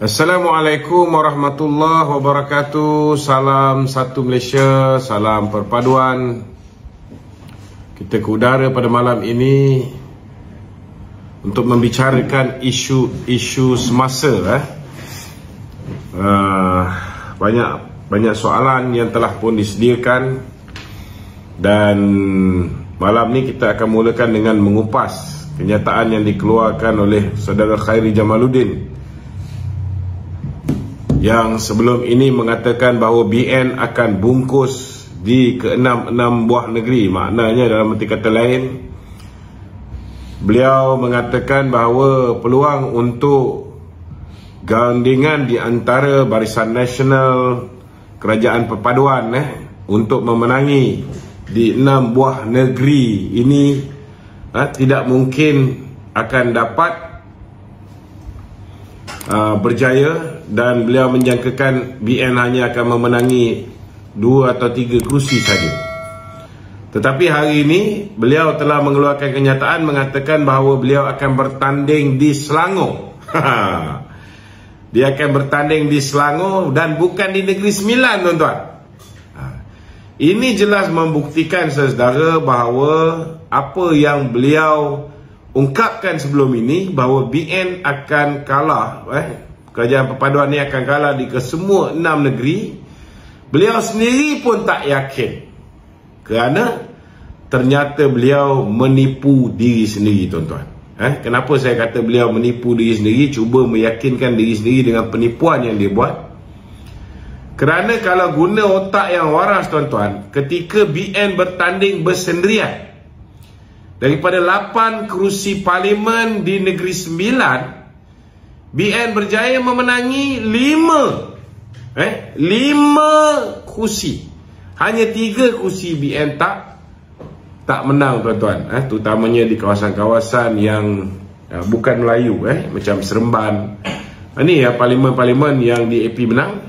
Assalamualaikum warahmatullahi wabarakatuh. Salam satu Malaysia, salam perpaduan. Kita ke udara pada malam ini untuk membicarakan isu-isu semasa. Banyak soalan yang telah pun disediakan, dan malam ni kita akan mulakan dengan mengupas kenyataan yang dikeluarkan oleh saudara Khairi Jamaluddin yang sebelum ini mengatakan bahawa BN akan bungkus di ke-6 buah negeri. Maknanya dalam arti kata lain, beliau mengatakan bahawa peluang untuk gandingan di antara Barisan Nasional, Kerajaan Perpaduan untuk memenangi di 6 buah negeri ini tidak mungkin akan dapat berjaya, dan beliau menjangkakan BN hanya akan memenangi 2 atau 3 kerusi saja. Tetapi hari ini beliau telah mengeluarkan kenyataan mengatakan bahawa beliau akan bertanding di Selangor. Dia akan bertanding di Selangor dan bukan di Negeri Sembilan, tuan-tuan. Ini jelas membuktikan, saudara, bahawa apa yang beliau ungkapkan sebelum ini, bahawa BN akan kalah, Kerajaan Perpaduan ini akan kalah di kesemua 6 negeri, beliau sendiri pun tak yakin, kerana ternyata beliau menipu diri sendiri, tuan-tuan. Kenapa saya kata beliau menipu diri sendiri, cuba meyakinkan diri sendiri dengan penipuan yang dia buat? Kerana kalau guna otak yang waras, tuan-tuan, ketika BN bertanding bersendirian, daripada 8 kerusi parlimen di Negeri Sembilan, BN berjaya memenangi 5 kursi. Hanya 3 kursi BN tak menang, tuan-tuan. Terutamanya di kawasan-kawasan yang bukan Melayu, macam Seremban. Ini parlimen-parlimen yang di AP menang,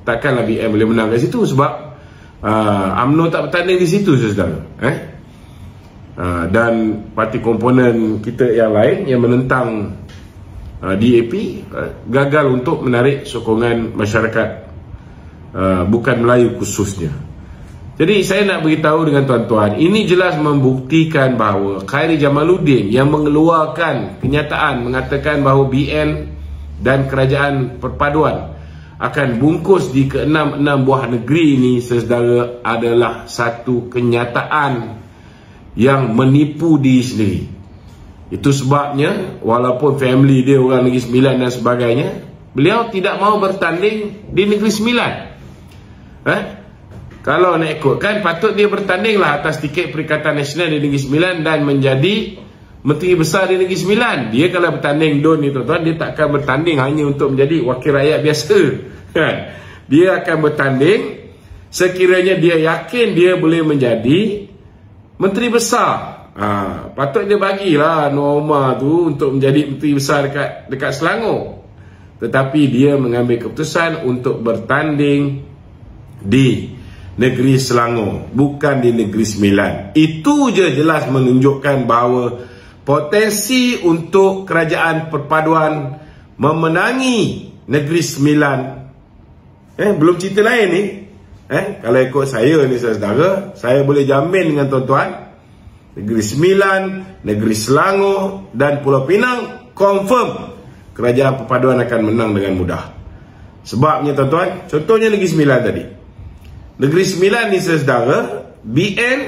takkanlah BN boleh menang kat situ, sebab UMNO tak bertanding di situ, saudara. Dan parti komponen kita yang lain yang menentang DAP gagal untuk menarik sokongan masyarakat bukan Melayu khususnya. Jadi saya nak beritahu dengan tuan-tuan, ini jelas membuktikan bahawa Khairi Jamaluddin yang mengeluarkan kenyataan mengatakan bahawa BN dan Kerajaan Perpaduan akan bungkus di ke-6 buah negeri ini, saudara, adalah satu kenyataan yang menipu diri sendiri. Itu sebabnya walaupun family dia orang Negeri Sembilan dan sebagainya, beliau tidak mau bertanding di Negeri Sembilan. Kalau nak ikutkan, patut dia bertandinglah atas tiket Perikatan Nasional di Negeri Sembilan dan menjadi Menteri Besar di Negeri Sembilan. Dia kalau bertanding DUN ni, tuan-tuan, dia tak akan bertanding hanya untuk menjadi wakil rakyat biasa. Dia akan bertanding sekiranya dia yakin dia boleh menjadi Menteri Besar. Patut dia bagilah norma tu untuk menjadi Menteri Besar dekat Selangor. Tetapi dia mengambil keputusan untuk bertanding di Negeri Selangor, bukan di Negeri Sembilan. Itu je jelas menunjukkan bahawa potensi untuk Kerajaan Perpaduan memenangi Negeri Sembilan, belum cerita lain ni. Kalau ikut saya ni, saudara, saya boleh jamin dengan tuan-tuan, Negeri Sembilan, Negeri Selangor dan Pulau Pinang confirm Kerajaan Perpaduan akan menang dengan mudah. Sebabnya, tuan-tuan, contohnya Negeri Sembilan tadi. Negeri Sembilan ni, saudara, BN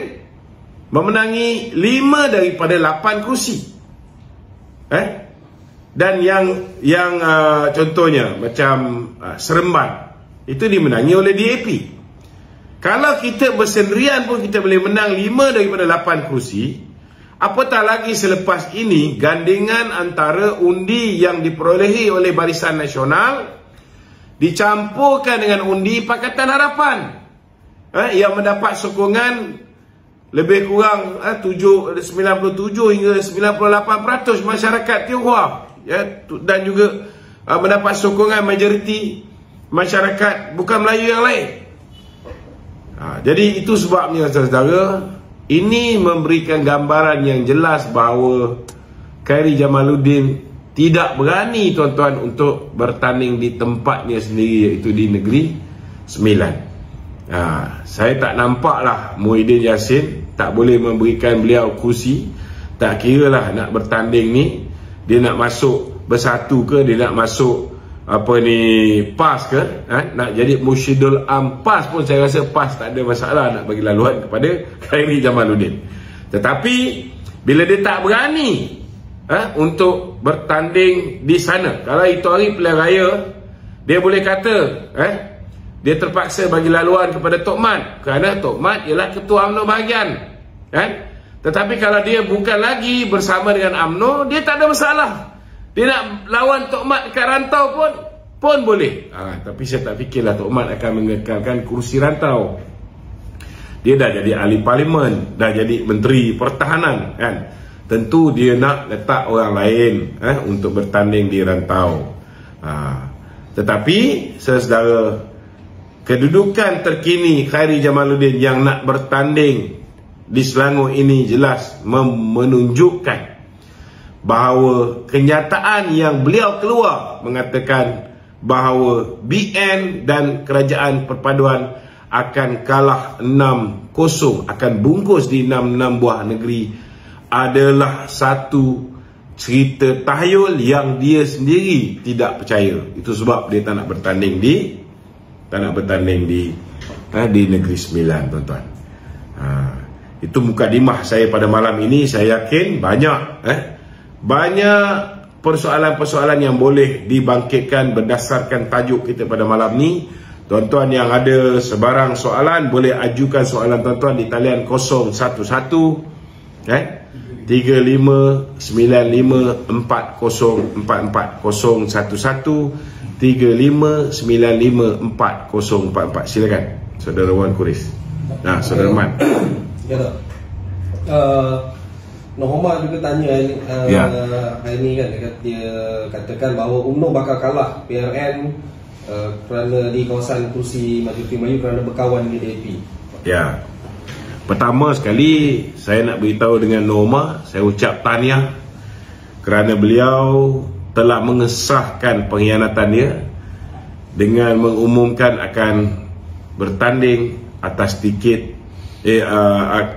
memenangi 5 daripada 8 kursi. Dan yang contohnya macam Seremban, itu dimenangi oleh DAP. Kalau kita bersendirian pun kita boleh menang 5 daripada 8 kursi. Apatah lagi selepas ini gandingan antara undi yang diperolehi oleh Barisan Nasional dicampurkan dengan undi Pakatan Harapan, yang mendapat sokongan lebih kurang 97 hingga 98% masyarakat Tionghoa, dan juga mendapat sokongan majoriti masyarakat bukan Melayu yang lain. Jadi itu sebabnya, saudara, ini memberikan gambaran yang jelas bahawa Khairi Jamaluddin tidak berani tuan-tuan untuk bertanding di tempatnya sendiri, iaitu di Negeri Sembilan. Saya tak nampaklah Muhyiddin Yassin tak boleh memberikan beliau kursi. Tak kira lah nak bertanding ni, dia nak masuk bersatu ke, dia nak masuk PAS ke, nak jadi Mursyidul Am PAS pun saya rasa PAS tak ada masalah nak bagi laluan kepada Khairi Jamaluddin. Tetapi bila dia tak berani untuk bertanding di sana, kalau itu hari pilihan raya, dia boleh kata dia terpaksa bagi laluan kepada Tok Mat, kerana Tok Mat ialah ketua UMNO bahagian, tetapi kalau dia bukan lagi bersama dengan UMNO, dia tak ada masalah. Dia nak lawan Tok Mat dekat rantau pun boleh. Tapi saya tak fikirlah Tok Mat akan mengekalkan kursi rantau. Dia dah jadi ahli parlimen, dah jadi menteri pertahanan, kan. Tentu dia nak letak orang lain untuk bertanding di rantau. Tetapi saudara, kedudukan terkini Khairi Jamaluddin yang nak bertanding di Selangor ini jelas menunjukkan bahawa kenyataan yang beliau keluar mengatakan bahawa BN dan Kerajaan Perpaduan akan kalah 6-0, akan bungkus di 6 buah negeri, adalah satu cerita tahyul yang dia sendiri tidak percaya. Itu sebab dia tak nak bertanding di Negeri Sembilan, tuan-tuan. Itu mukadimah saya pada malam ini. Saya yakin banyak persoalan-persoalan yang boleh dibangkitkan berdasarkan tajuk kita pada malam ni. Tuan-tuan yang ada sebarang soalan, boleh ajukan soalan tuan-tuan di talian 011 35954044 35954044. Silakan Saudara Wan Kuris. Saudara Mat. Ya tak. Norma juga tanya hari ni kan, dia katakan bahawa UMNO bakal kalah PRN kerana di kawasan kursi Majoriti Melayu kerana berkawan dengan DAP. Ya. Pertama sekali saya nak beritahu dengan Norma, saya ucap tahniah kerana beliau telah mengesahkan pengkhianatan dia dengan mengumumkan akan bertanding atas tiket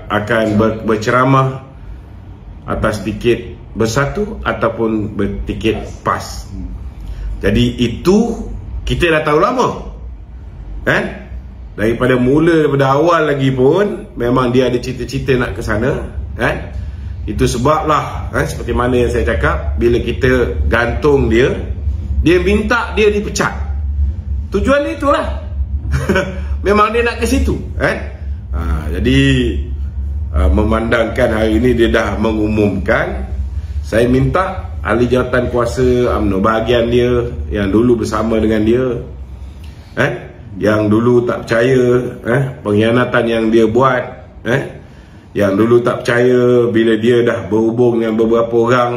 akan berceramah atas tiket bersatu ataupun bertiket PAS. Jadi itu kita dah tahu lama, kan? Daripada awal lagi pun memang dia ada cita-cita nak ke sana, kan? Itu sebablah seperti mana yang saya cakap, bila kita gantung dia minta dia dipecat. Tujuan dia itulah. Memang dia nak ke situ, kan? Jadi memandangkan hari ini dia dah mengumumkan, saya minta ahli jawatan kuasa UMNO bahagian dia yang dulu bersama dengan dia, yang dulu tak percaya pengkhianatan yang dia buat, yang dulu tak percaya bila dia dah berhubung dengan beberapa orang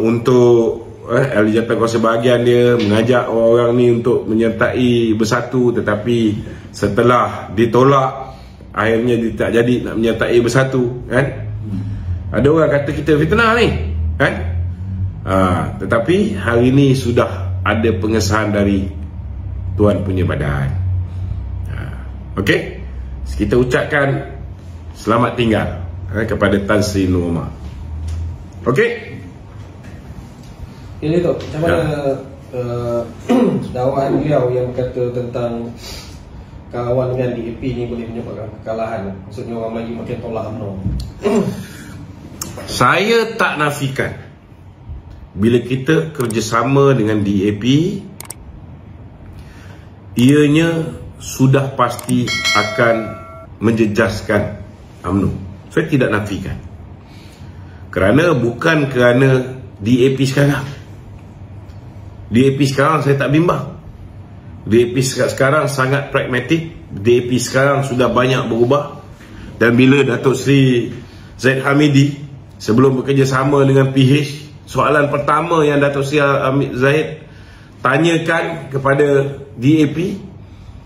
untuk ahli jawatan kuasa bahagian dia mengajak orang-orang ni untuk menyertai bersatu, tetapi setelah ditolak akhirnya dia tak jadi nak menyertai bersatu, kan? Ada orang kata kita fitnah ni, kan? Tetapi hari ini sudah ada pengesahan dari Tuan punya badan. Okey, kita ucapkan selamat tinggal kepada Tan Sri Nur Omar. Okey. Ini tu, macam mana dakwaan beliau yang berkata tentang kawan dengan DAP ni boleh menyebabkan kekalahan? Maksudnya orang Melayu makin tolak UMNO. Saya tak nafikan bila kita kerjasama dengan DAP, ianya sudah pasti akan menjejaskan UMNO. Saya tidak nafikan. Kerana bukan kerana DAP sekarang. DAP sekarang saya tak bimbang. DAP sekarang sangat pragmatik. DAP sekarang sudah banyak berubah. Dan bila Datuk Seri Zaid Hamidi sebelum bekerjasama dengan PH, soalan pertama yang Datuk Seri Zaid tanyakan kepada DAP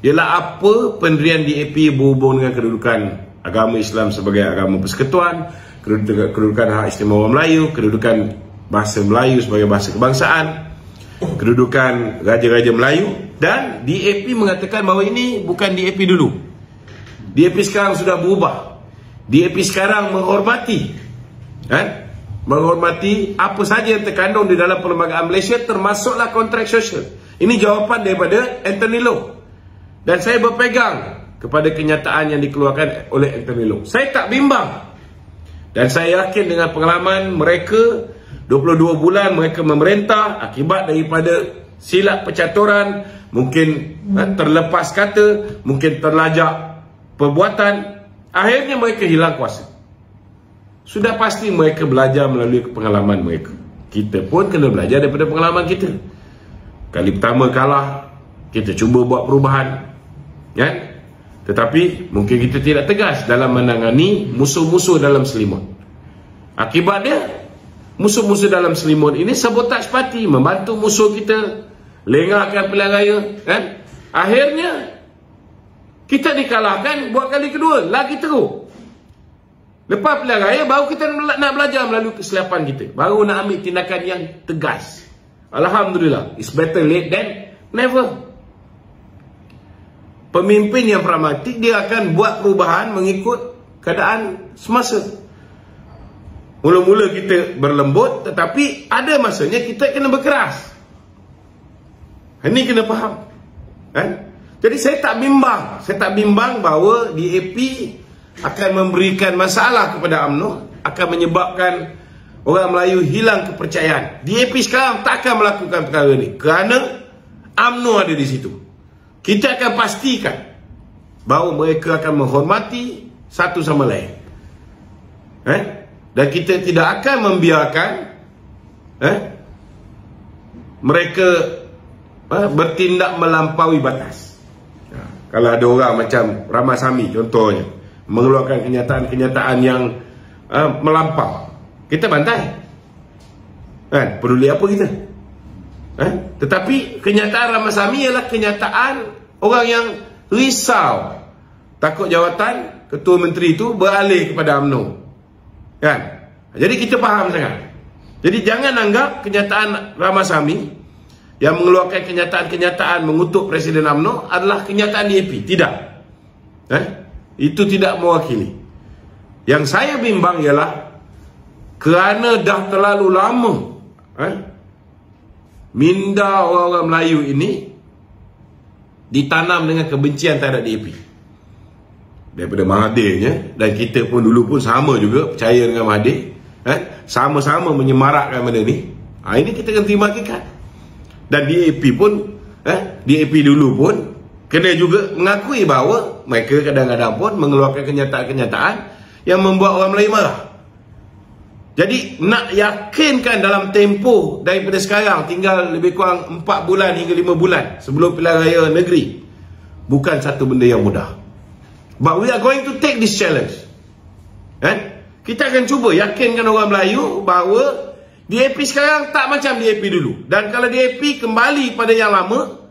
ialah apa pendirian DAP berhubung dengan kedudukan agama Islam sebagai agama persekutuan, kedudukan hak istimewa Melayu, kedudukan bahasa Melayu sebagai bahasa kebangsaan, kedudukan Raja-Raja Melayu. Dan DAP mengatakan bahawa ini bukan DAP dulu. DAP sekarang sudah berubah. DAP sekarang menghormati, menghormati apa saja yang terkandung di dalam perlembagaan Malaysia, termasuklah kontrak sosial. Ini jawapan daripada Anthony Loh. Dan saya berpegang kepada kenyataan yang dikeluarkan oleh Anthony Loh. Saya tak bimbang. Dan saya yakin dengan pengalaman mereka 22 bulan mereka memerintah, akibat daripada silap percaturan, mungkin terlepas kata, mungkin terlajak perbuatan, akhirnya mereka hilang kuasa. Sudah pasti mereka belajar melalui pengalaman mereka. Kita pun kena belajar daripada pengalaman kita. Kali pertama kalah, kita cuba buat perubahan, kan? Tetapi mungkin kita tidak tegas dalam menangani musuh-musuh dalam selimut. Akibatnya musuh-musuh dalam selimut ini sabotaj parti, membantu musuh kita lengahkan pilihan raya, kan? Akhirnya kita dikalahkan buat kali kedua, lagi teruk. Lepas pilihan raya baru kita nak belajar melalui kesilapan kita, baru nak ambil tindakan yang tegas. Alhamdulillah, it's better late than never. Pemimpin yang pragmatik, dia akan buat perubahan mengikut keadaan semasa. Mula-mula kita berlembut, tetapi ada masanya kita kena berkeras. Ini kena faham, kan? Jadi saya tak bimbang. Saya tak bimbang bahawa DAP akan memberikan masalah kepada UMNO, akan menyebabkan orang Melayu hilang kepercayaan. DAP sekarang tak akan melakukan perkara ini kerana UMNO ada di situ. Kita akan pastikan bahawa mereka akan menghormati satu sama lain, dan kita tidak akan membiarkan mereka bertindak melampaui batas. Kalau ada orang macam Ramasamy contohnya mengeluarkan kenyataan-kenyataan yang melampau, kita bantai, kan? Peduli apa kita? Tetapi kenyataan Ramasamy ialah kenyataan orang yang risau, takut jawatan ketua menteri itu beralih kepada UMNO, kan? Jadi kita faham sangat. Jadi jangan anggap kenyataan Ramasamy yang mengeluarkan kenyataan-kenyataan mengutuk Presiden UMNO adalah kenyataan DAP. Tidak, itu tidak mewakili. Yang saya bimbang ialah kerana dah terlalu lama minda orang-orang Melayu ini ditanam dengan kebencian terhadap DAP daripada Mahathirnya, dan kita pun dulu pun sama juga percaya dengan Mahathir, sama-sama menyemarakkan benda ni. Ini kita kena terima hakikat. Dan DAP pun DAP dulu pun kena juga mengakui bahawa mereka kadang-kadang pun mengeluarkan kenyataan-kenyataan yang membuat orang Melayu marah. Jadi nak yakinkan dalam tempoh daripada sekarang tinggal lebih kurang 4 bulan hingga 5 bulan sebelum pilihan raya negeri, bukan satu benda yang mudah. But we are going to take this challenge. Kita akan cuba yakinkan orang Melayu bahawa DAP sekarang tak macam DAP dulu. Dan kalau DAP kembali pada yang lama,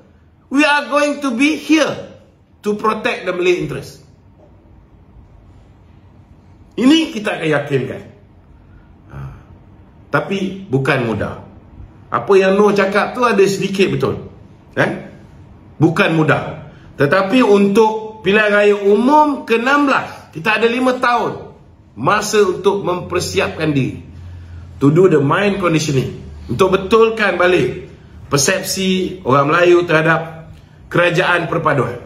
we are going to be here to protect the Malay interest. Ini kita akan yakinkan. Tapi bukan mudah. Apa yang Noh cakap tu ada sedikit betul, bukan mudah. Tetapi untuk pilihan raya umum ke-16 kita ada 5 tahun masa untuk mempersiapkan diri, to do the mind conditioning, untuk betulkan balik persepsi orang Melayu terhadap kerajaan perpaduan.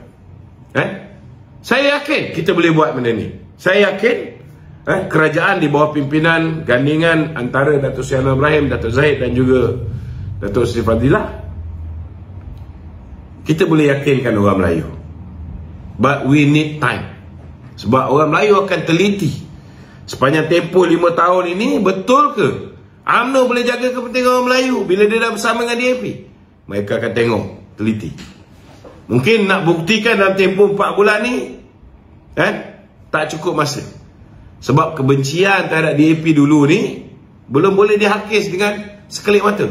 Saya yakin kita boleh buat benda ni. Saya yakin kerajaan di bawah pimpinan gandingan antara Datuk Seri Anwar Ibrahim, Datuk Zahid dan juga Datuk Seri Fadilah, kita boleh yakinkan orang Melayu. But we need time. Sebab orang Melayu akan teliti sepanjang tempoh 5 tahun ini, betul ke UMNO boleh jaga kepentingan orang Melayu bila dia dah bersama dengan DAP. Mereka akan tengok, teliti. Mungkin nak buktikan dalam tempoh 4 bulan ni tak cukup masa. Sebab kebencian terhadap DAP dulu ni belum boleh dihakis dengan sekelip mata.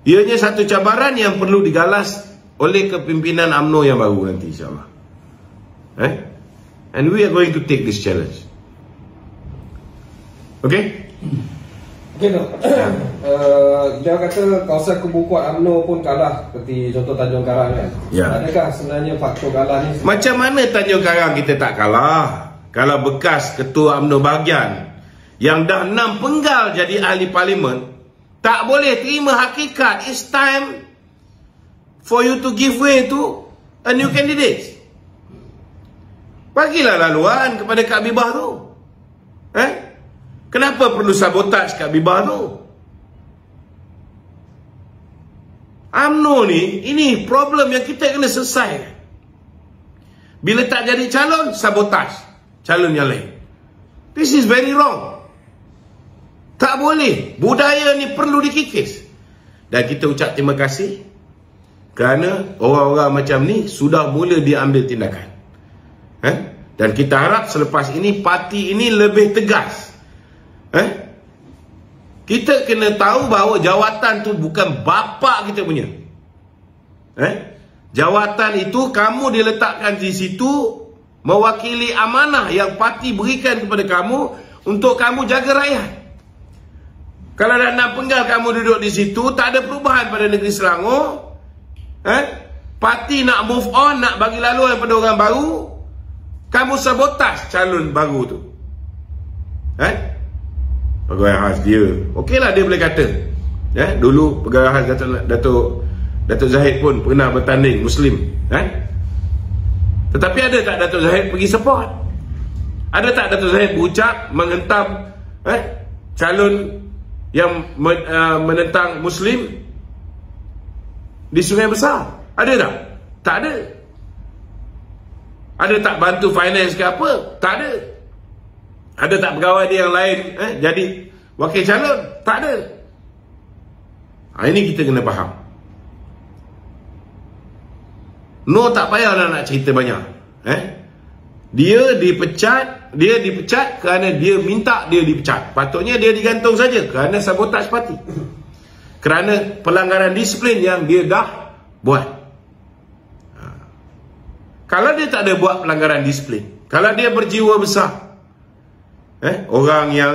Ianya satu cabaran yang perlu digalas oleh kepimpinan UMNO yang baru nanti, insyaAllah. And we are going to take this challenge. Okay? Okey tu. Dia kata kawasan kubu kuat UMNO pun kalah seperti contoh Tanjung Karang kan. Ya. Adakah sebenarnya faktor kalah ni? Macam mana Tanjung Karang kita tak kalah? Kalau bekas ketua UMNO bahagian yang dah 6 penggal jadi ahli parlimen, tak boleh terima hakikat. It's time for you to give way to a new candidate. Bagilah laluan kepada Kak Bibah tu. Kenapa perlu sabotaj Kak Bibah tu? UMNO ni, ini problem yang kita kena selesai. Bila tak jadi calon, sabotaj calon yang lain. This is very wrong. Tak boleh. Budaya ni perlu dikikis. Dan kita ucap terima kasih kerana orang-orang macam ni sudah mula diambil tindakan. Dan kita harap selepas ini parti ini lebih tegas. Kita kena tahu bahawa jawatan tu bukan bapa kita punya. Jawatan itu kamu diletakkan di situ mewakili amanah yang parti berikan kepada kamu untuk kamu jaga rakyat. Kalau dah 6 penggal kamu duduk di situ, tak ada perubahan pada negeri Selangor. Parti nak move on, nak bagi laluan pada orang baru, kamu sabotaj calon baru tu. Pegawai khas dia, okeylah dia boleh kata. Dulu pegawai khas Datuk Zahid pun pernah bertanding Muslim. Tetapi ada tak Datuk Zahid pergi support? Ada tak Datuk Zahid berucap menghentam calon yang menentang Muslim di Sungai Besar? Ada tak? Tak ada. Ada tak bantu finance ke apa? Tak ada. Ada tak pegawai dia yang lain jadi wakil calon? Tak ada. Ini kita kena faham. No, tak payah nak cerita banyak. Dia dipecat kerana dia minta dia dipecat. Patutnya dia digantung saja kerana sabotaj parti. Kerana pelanggaran disiplin yang dia dah buat. Kalau dia tak ada buat pelanggaran disiplin, kalau dia berjiwa besar, orang yang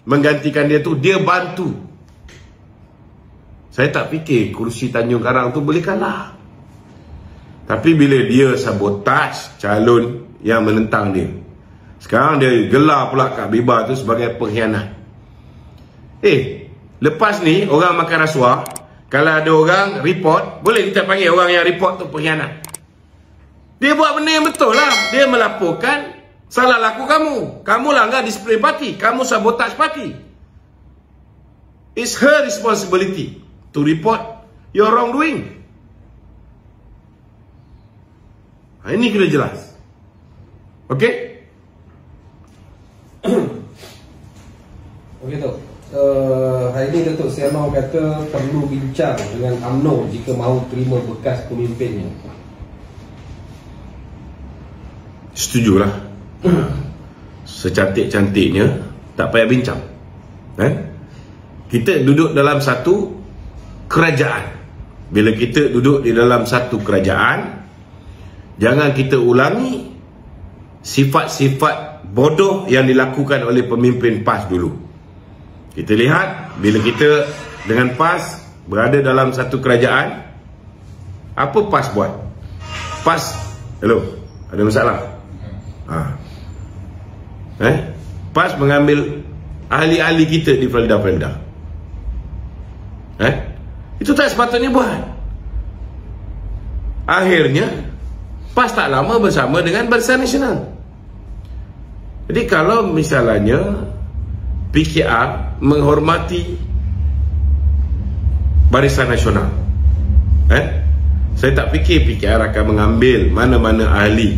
menggantikan dia tu, dia bantu. Saya tak fikir kursi Tanjung Karang tu boleh kalah. Tapi bila dia sabotaj calon yang menentang dia, sekarang dia gelar pula Kak Bibah tu sebagai pengkhianat. Lepas ni orang makan rasuah, kalau ada orang report, boleh kita panggil orang yang report tu pengkhianat. Dia buat benda yang betul lah. Dia melaporkan salah laku kamu. Kamu langgar disiplin parti. Kamu sabotaj parti. It's her responsibility to report your wrongdoing. Ini kena jelas. Okey? Okey tu. Hari ini Datuk Seri Anwar kata perlu bincang dengan UMNO jika mahu terima bekas pemimpinnya. Setujulah. Secantik-cantiknya tak payah bincang. Kita duduk dalam satu kerajaan. Bila kita duduk di dalam satu kerajaan, jangan kita ulangi sifat-sifat bodoh yang dilakukan oleh pemimpin PAS dulu. Kita lihat bila kita dengan PAS berada dalam satu kerajaan, apa PAS buat? PAS, hello, ada masalah? PAS mengambil ahli-ahli kita di Felda-Felda. Itu tak sepatutnya buat. Akhirnya PAS tak lama bersama dengan Barisan Nasional. Jadi kalau misalnya PKR menghormati Barisan Nasional, saya tak fikir PKR akan mengambil mana-mana ahli.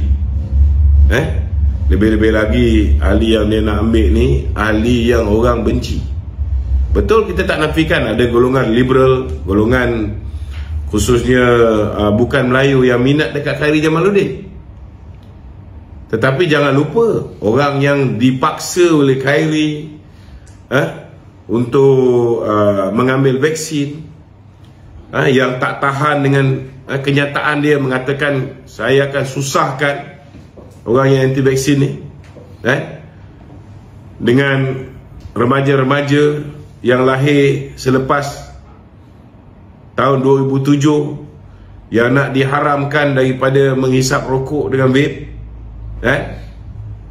Lebih-lebih lagi ahli yang dia nak ambil ni ahli yang orang benci. Betul, kita tak nafikan ada golongan liberal, golongan khususnya bukan Melayu yang minat dekat Khairi Jamaluddin. Tetapi jangan lupa orang yang dipaksa oleh Khairi untuk mengambil vaksin, yang tak tahan dengan kenyataan dia mengatakan saya akan susahkan orang yang anti vaksin ni, dengan remaja-remaja yang lahir selepas tahun 2007 yang nak diharamkan daripada menghisap rokok dengan vape,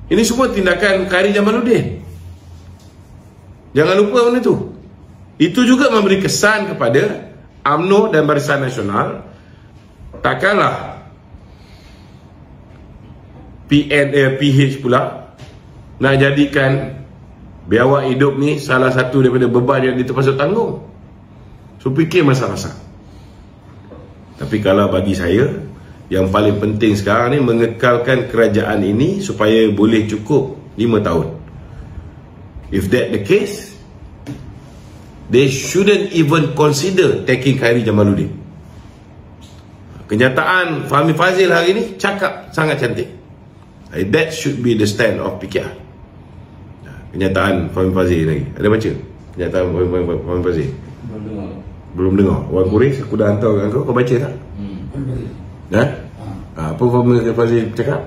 ini semua tindakan Khairi Jamaluddin. Jangan lupa benda tu. Itu juga memberi kesan kepada UMNO dan Barisan Nasional. Takkanlah PH pula nak jadikan biawak hidup ni salah satu daripada beban yang dia terpaksa tanggung. So fikir masa-masa. Tapi kalau bagi saya, yang paling penting sekarang ni mengekalkan kerajaan ini supaya boleh cukup 5 tahun. If that the case, they shouldn't even consider taking Khairi Jamaluddin. Kenyataan Fahmi Fadzil hari ni cakap sangat cantik. That should be the stand of PKR. Kenyataan Fahmi Fadzil lagi. Ada baca kenyataan Fahmi Fadzil? Belum dengar. Orang Kuris, aku dah hantar kat kau baca tak? Apa Fahmi Fadzil cakap?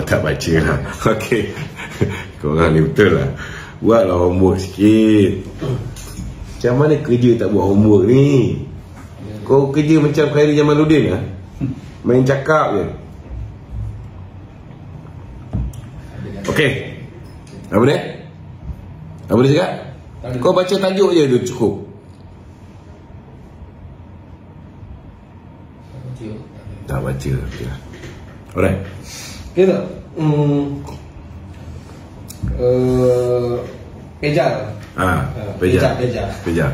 Tak baca lah. Okey. Korang ni betul lah. Buatlah homework sikit. Macam mana kerja tak buat homework ni? Kau kerja macam Khairi Jamaluddin lah. Main cakap je. Okey. Apa dia? Apa dia cakap? Kau baca tajuk je tu cukup. Tak baca. Okay lah. Alright. Okay tak? Pejar. Pejar.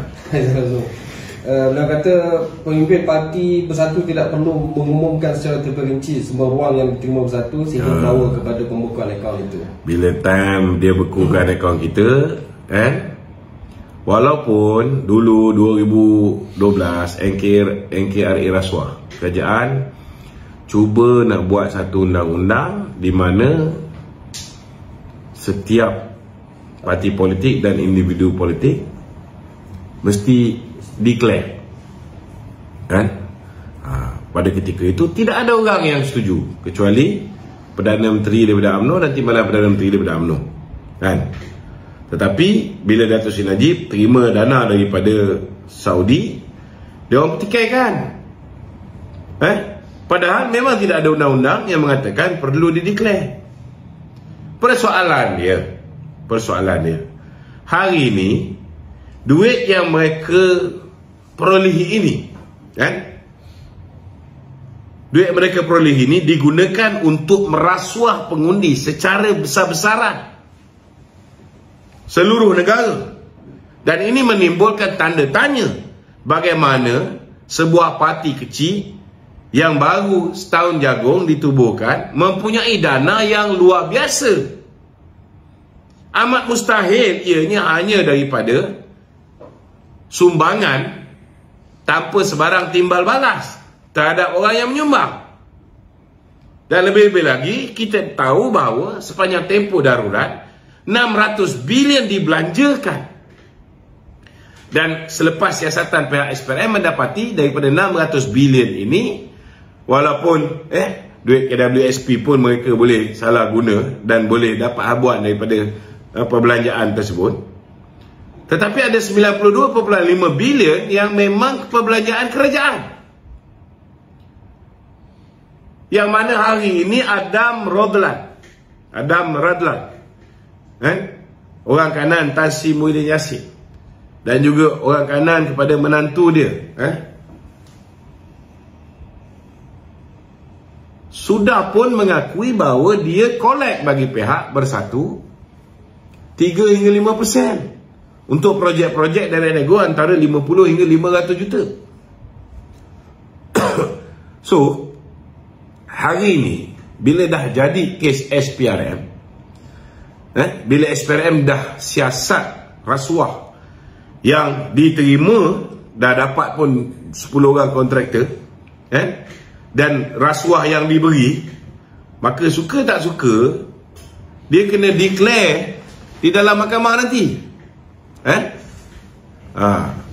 Beliau kata pemimpin parti Bersatu tidak perlu mengumumkan secara terperinci semua ruang yang diterima Bersatu sehingga membawa kepada pembukaan akaun itu. Bila time dia bekukan akaun kita, walaupun dulu 2012 NKRI rasuah, kerajaan cuba nak buat satu undang-undang di mana setiap parti politik dan individu politik mesti declare, pada ketika itu tidak ada orang yang setuju kecuali Perdana Menteri daripada UMNO dan Timbalan Perdana Menteri daripada UMNO, Tetapi bila Datuk Seri Najib terima dana daripada Saudi, dia orang pertikaikan, padahal memang tidak ada undang-undang yang mengatakan perlu dideclare. Persoalan dia hari ini, duit yang mereka perolehi ini, duit mereka perolehi ini digunakan untuk merasuah pengundi secara besar-besaran seluruh negara. Dan ini menimbulkan tanda tanya bagaimana sebuah parti kecil yang baru setahun jagung ditubuhkan mempunyai dana yang luar biasa. Amat mustahil ianya hanya daripada sumbangan tanpa sebarang timbal balas terhadap orang yang menyumbang. Dan lebih-lebih lagi, kita tahu bahawa sepanjang tempoh darurat 600 bilion dibelanjakan. Dan selepas siasatan pihak SPRM mendapati daripada 600 bilion ini, walaupun duit KWSP pun mereka boleh salah guna dan boleh dapat habuan daripada perbelanjaan tersebut, tetapi ada 92.5 bilion yang memang perbelanjaan kerajaan, yang mana hari ini Adam Radlan, orang kanan Tan Sri Muhyiddin Yassin, dan juga orang kanan kepada menantu dia, sudah pun mengakui bahawa dia collect bagi pihak Bersatu 3 hingga 5% untuk projek-projek dari nego antara 50 hingga 500 juta. So, hari ini bila dah jadi kes SPRM, bila SPRM dah siasat rasuah yang diterima, dah dapat pun 10 orang kontraktor, dan rasuah yang diberi, maka suka tak suka dia kena declare di dalam mahkamah nanti.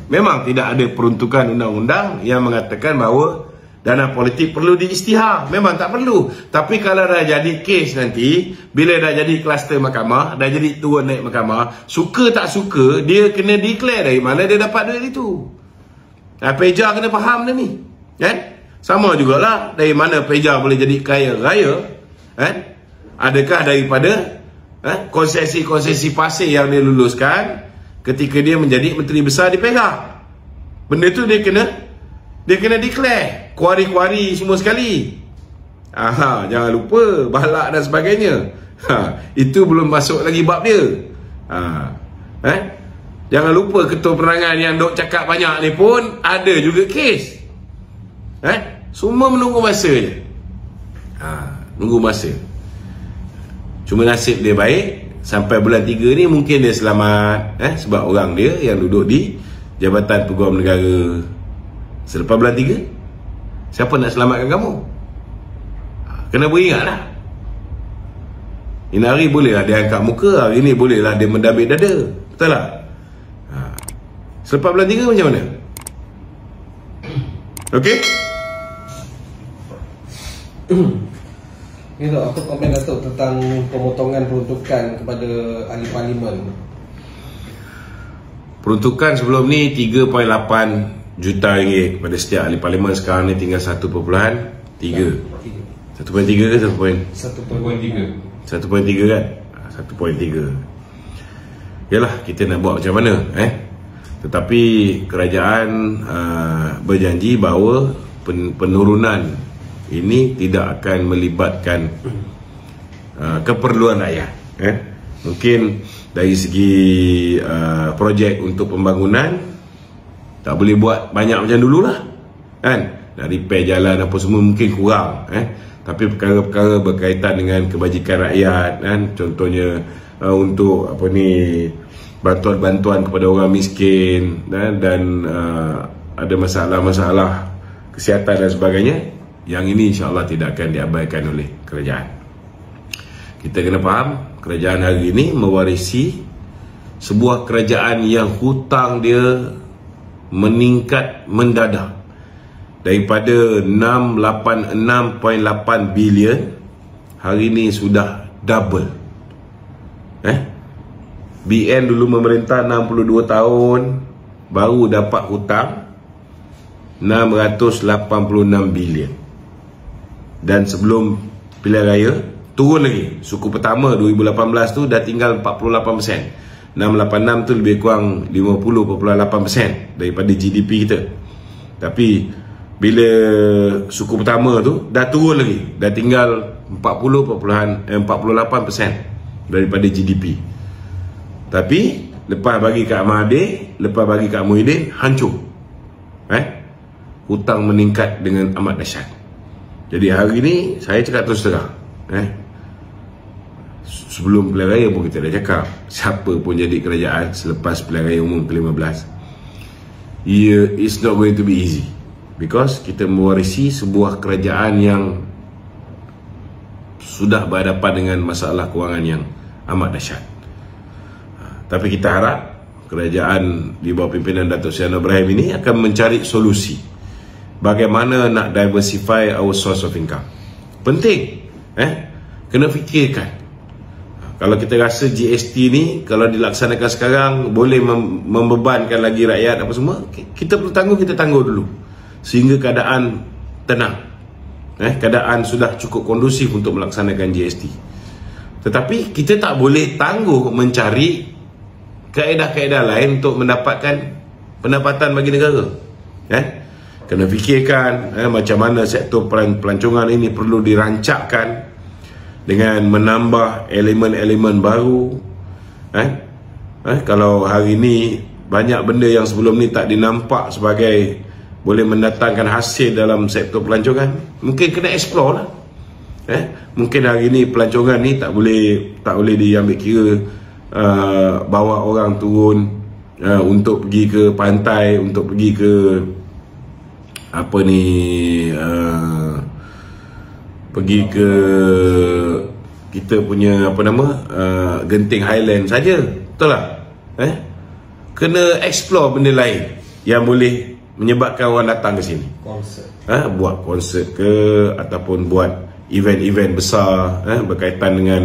Memang tidak ada peruntukan undang-undang yang mengatakan bahawa dana politik perlu diisytihar. Memang tak perlu. Tapi kalau dah jadi kes nanti, bila dah jadi kluster mahkamah, dah jadi turun naik mahkamah, suka tak suka, dia kena declare dari mana dia dapat duit itu. Peja kena faham dah ni. Kan? Sama jugalah, dari mana Peja boleh jadi kaya raya. Kan? Adakah daripada konsesi-konsesi pasir yang dia luluskan ketika dia menjadi Menteri Besar di Perak. Benda tu dia kena declare. Kuari-kuari semua sekali. Jangan lupa balak dan sebagainya. Itu belum masuk lagi bab dia. Jangan lupa ketua penerangan yang dok cakap banyak ni pun ada juga kes. Semua menunggu masa je. Nunggu masa. Cuma nasib dia baik, sampai bulan 3 ni mungkin dia selamat. Sebab orang dia yang duduk di Jabatan Peguam Negara. Selepas bulan 3, siapa nak selamatkan kamu? Kena beringat lah. Ini hari bolehlah dia angkat muka, hari ni bolehlah dia mendabik dada. Betul tak? Selepas bulan 3 macam mana? Okey? Itu apa komen Datuk tentang pemotongan peruntukan kepada ahli parlimen? Peruntukan sebelum ni 3.8 juta ringgit kepada setiap ahli parlimen. Sekarang ni tinggal 1.3. 1.3 ke 1.3? 1.3 kan? 1.3. Yalah, kita nak buat macam mana Tetapi kerajaan berjanji bahawa penurunan ini tidak akan melibatkan keperluan rakyat. Mungkin dari segi projek untuk pembangunan tak boleh buat banyak macam dululah, kan? Nak repair jalan apa semua mungkin kurang, tapi perkara-perkara berkaitan dengan kebajikan rakyat, kan? Contohnya untuk bantuan-bantuan kepada orang miskin, dan ada masalah-masalah kesihatan dan sebagainya, yang ini insya-Allah tidak akan diabaikan oleh kerajaan. Kita kena faham, kerajaan hari ini mewarisi sebuah kerajaan yang hutang dia meningkat mendadak daripada 686.8 bilion, hari ini sudah double. BN dulu memerintah 62 tahun baru dapat hutang 686 bilion. Dan sebelum pilihan raya turun lagi. Suku pertama 2018 tu dah tinggal 48%. 686 tu lebih kurang 50.8% daripada GDP kita. Tapi bila suku pertama tu dah turun lagi, dah tinggal 48% daripada GDP. Tapi lepas bagi Kak Mahathir, lepas bagi Kak Muhyiddin, hancur. Hutang meningkat dengan amat dahsyat. Jadi hari ni saya cakap terus terang, sebelum pilihan raya pun kita dah cakap, siapa pun jadi kerajaan selepas pilihan raya umum ke-15, it's not going to be easy, because kita mewarisi sebuah kerajaan yang sudah berhadapan dengan masalah kewangan yang amat dahsyat. Tapi kita harap kerajaan di bawah pimpinan Datuk Seri Anwar Ibrahim ini akan mencari solusi bagaimana nak diversify our source of income. Penting, kena fikirkan. Kalau kita rasa GST ni kalau dilaksanakan sekarang boleh membebankan lagi rakyat apa semua, kita perlu tangguh, kita tangguh dulu sehingga keadaan tenang, keadaan sudah cukup kondusif untuk melaksanakan GST. Tetapi kita tak boleh tangguh mencari kaedah-kaedah lain untuk mendapatkan pendapatan bagi negara. Kena fikirkan macam mana sektor pelancongan ini perlu dirancangkan dengan menambah elemen-elemen baru. Kalau hari ini banyak benda yang sebelum ni tak dinampak sebagai boleh mendatangkan hasil dalam sektor pelancongan, mungkin kena explore lah. Mungkin hari ini pelancongan ni tak boleh diambil kira, bawa orang turun untuk pergi ke pantai, untuk pergi ke pergi ke kita punya Genting Highland saja, betul tak? Kena explore benda lain yang boleh menyebabkan orang datang ke sini? Konsert. Buat konsert ke, ataupun buat event-event besar berkaitan dengan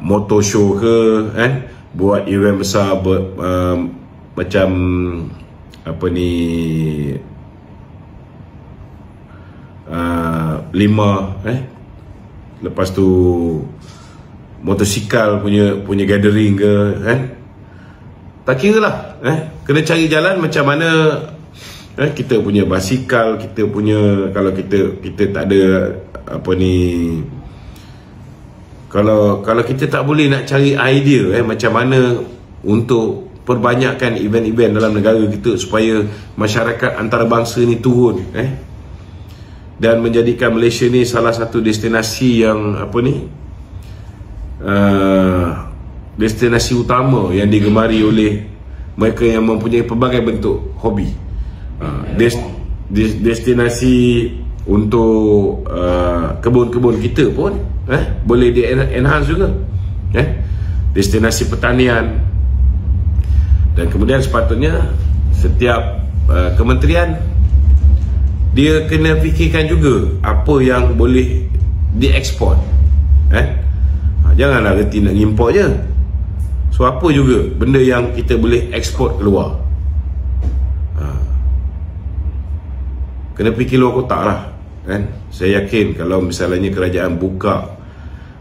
motor show ke, buat event besar macam apa ni, lepas tu motosikal punya gathering ke, tak kira lah, kena cari jalan macam mana kita punya basikal, kita punya, kalau kita tak ada apa ni, kalau kita tak boleh nak cari idea macam mana untuk perbanyakkan event-event dalam negara kita supaya masyarakat antarabangsa ni turun dan menjadikan Malaysia ni salah satu destinasi yang apa ni, destinasi utama yang digemari oleh mereka yang mempunyai pelbagai bentuk hobi. Destinasi untuk kebun-kebun kita pun boleh di-enhance juga, destinasi pertanian. Dan kemudian sepatutnya setiap kementerian dia kena fikirkan juga apa yang boleh dieksport. Janganlah reti nak import je. So apa juga benda yang kita boleh eksport keluar. Kena fikir luar kotak lah, Saya yakin kalau misalnya kerajaan buka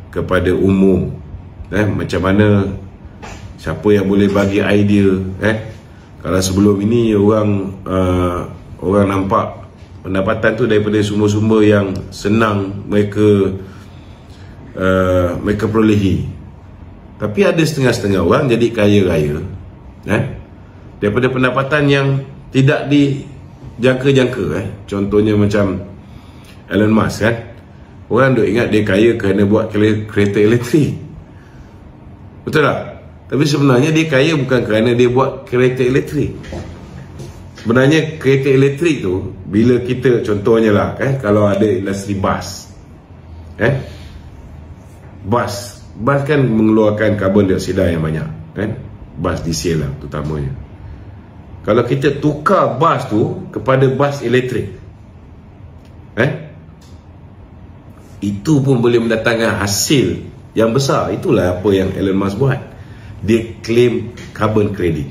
kepada umum, macam mana, siapa yang boleh bagi idea, kalau sebelum ini orang nampak pendapatan tu daripada sumber-sumber yang senang mereka perolehi. Tapi ada setengah-setengah orang jadi kaya raya daripada pendapatan yang tidak dijangka-jangka. Contohnya macam Elon Musk, orang duk ingat dia kaya kerana buat kereta elektrik, betul tak? Tapi sebenarnya dia kaya bukan kerana dia buat kereta elektrik. Sebenarnya kereta elektrik tu, bila kita contohnya lah, kalau ada industri bas, bas kan mengeluarkan karbon dioksida yang banyak, bas diesel lah terutamanya. Kalau kita tukar bas tu kepada bas elektrik, itu pun boleh mendatangkan hasil yang besar. Itulah apa yang Elon Musk buat. Dia claim carbon credit.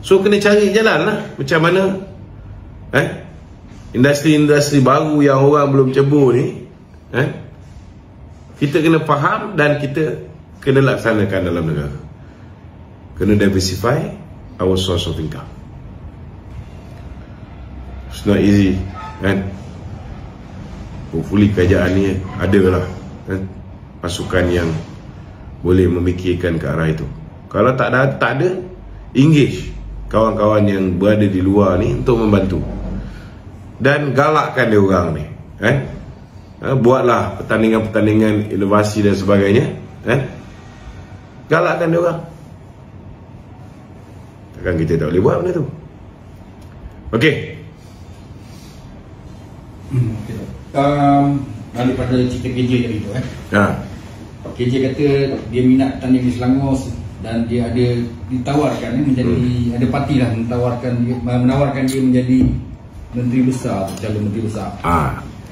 So kena cari jalan lah macam mana industri-industri baru yang orang belum cebur ni, kita kena faham dan kita kena laksanakan dalam negara. Kena diversify our source of income. It's not easy, Hopefully kerajaan ni adalah pasukan yang boleh memikirkan ke arah itu. Kalau tak ada, engage kawan-kawan yang berada di luar ni untuk membantu. Dan galakkan dia orang ni, buatlah pertandingan-pertandingan inovasi dan sebagainya, galakkan dia orang. Takkan kita tak boleh buat benda tu. Okey. Daripada cerita KJ tadi tu, KJ kata dia minat tanding di Selangor dan dia ada ditawarkan menjadi ada parti lah menawarkan dia menjadi menteri besar atau calon menteri besar.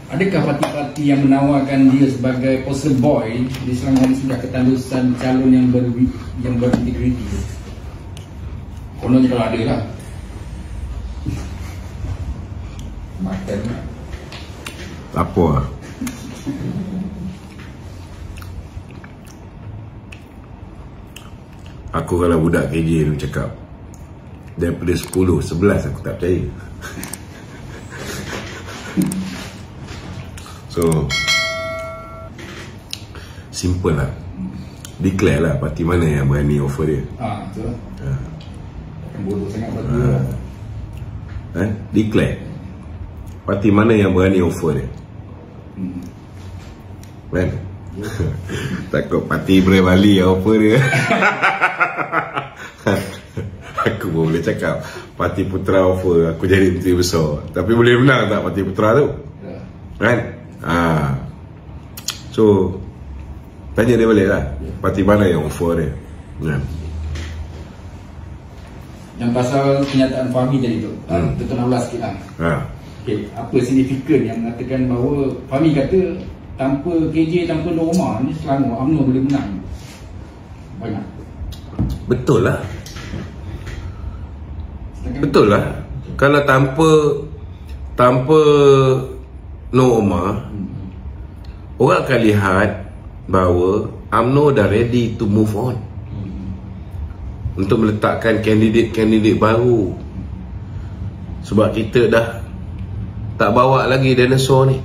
Adakah parti-parti yang menawarkan dia sebagai poster boy di Selangor ini sudah ketandusan calon yang berintegriti? Kononnya kalau ada lah. Makan apa? Aku kalau budak KJ tu cakap daripada 10, 11 aku tak percaya. So simple lah, declare lah parti mana yang berani offer dia. Betul. Bodoh sangat parti lah. Declare parti mana yang berani offer dia. Takut parti Bray Bali yang offer dia. Aku pun boleh cakap parti Putra offer aku jadi menteri besar, tapi boleh menang tak parti Putra tu? Kan? So tanya dia balik lah, parti mana yang offer dia, kan? Yang pasal kenyataan Fahmi tadi tu, kita nak ulas sikit lah. Okay, apa signifikan yang mengatakan bahawa Fahmi kata tanpa KJ, tanpa Norma ni Selangor UMNO boleh menang? Banyak. Betul lah. Betul lah. Kalau tanpa Norma, orang akan lihat bahawa UMNO dah ready to move on untuk meletakkan kandidat baru. Sebab kita dah tak bawa lagi dinosaur ni.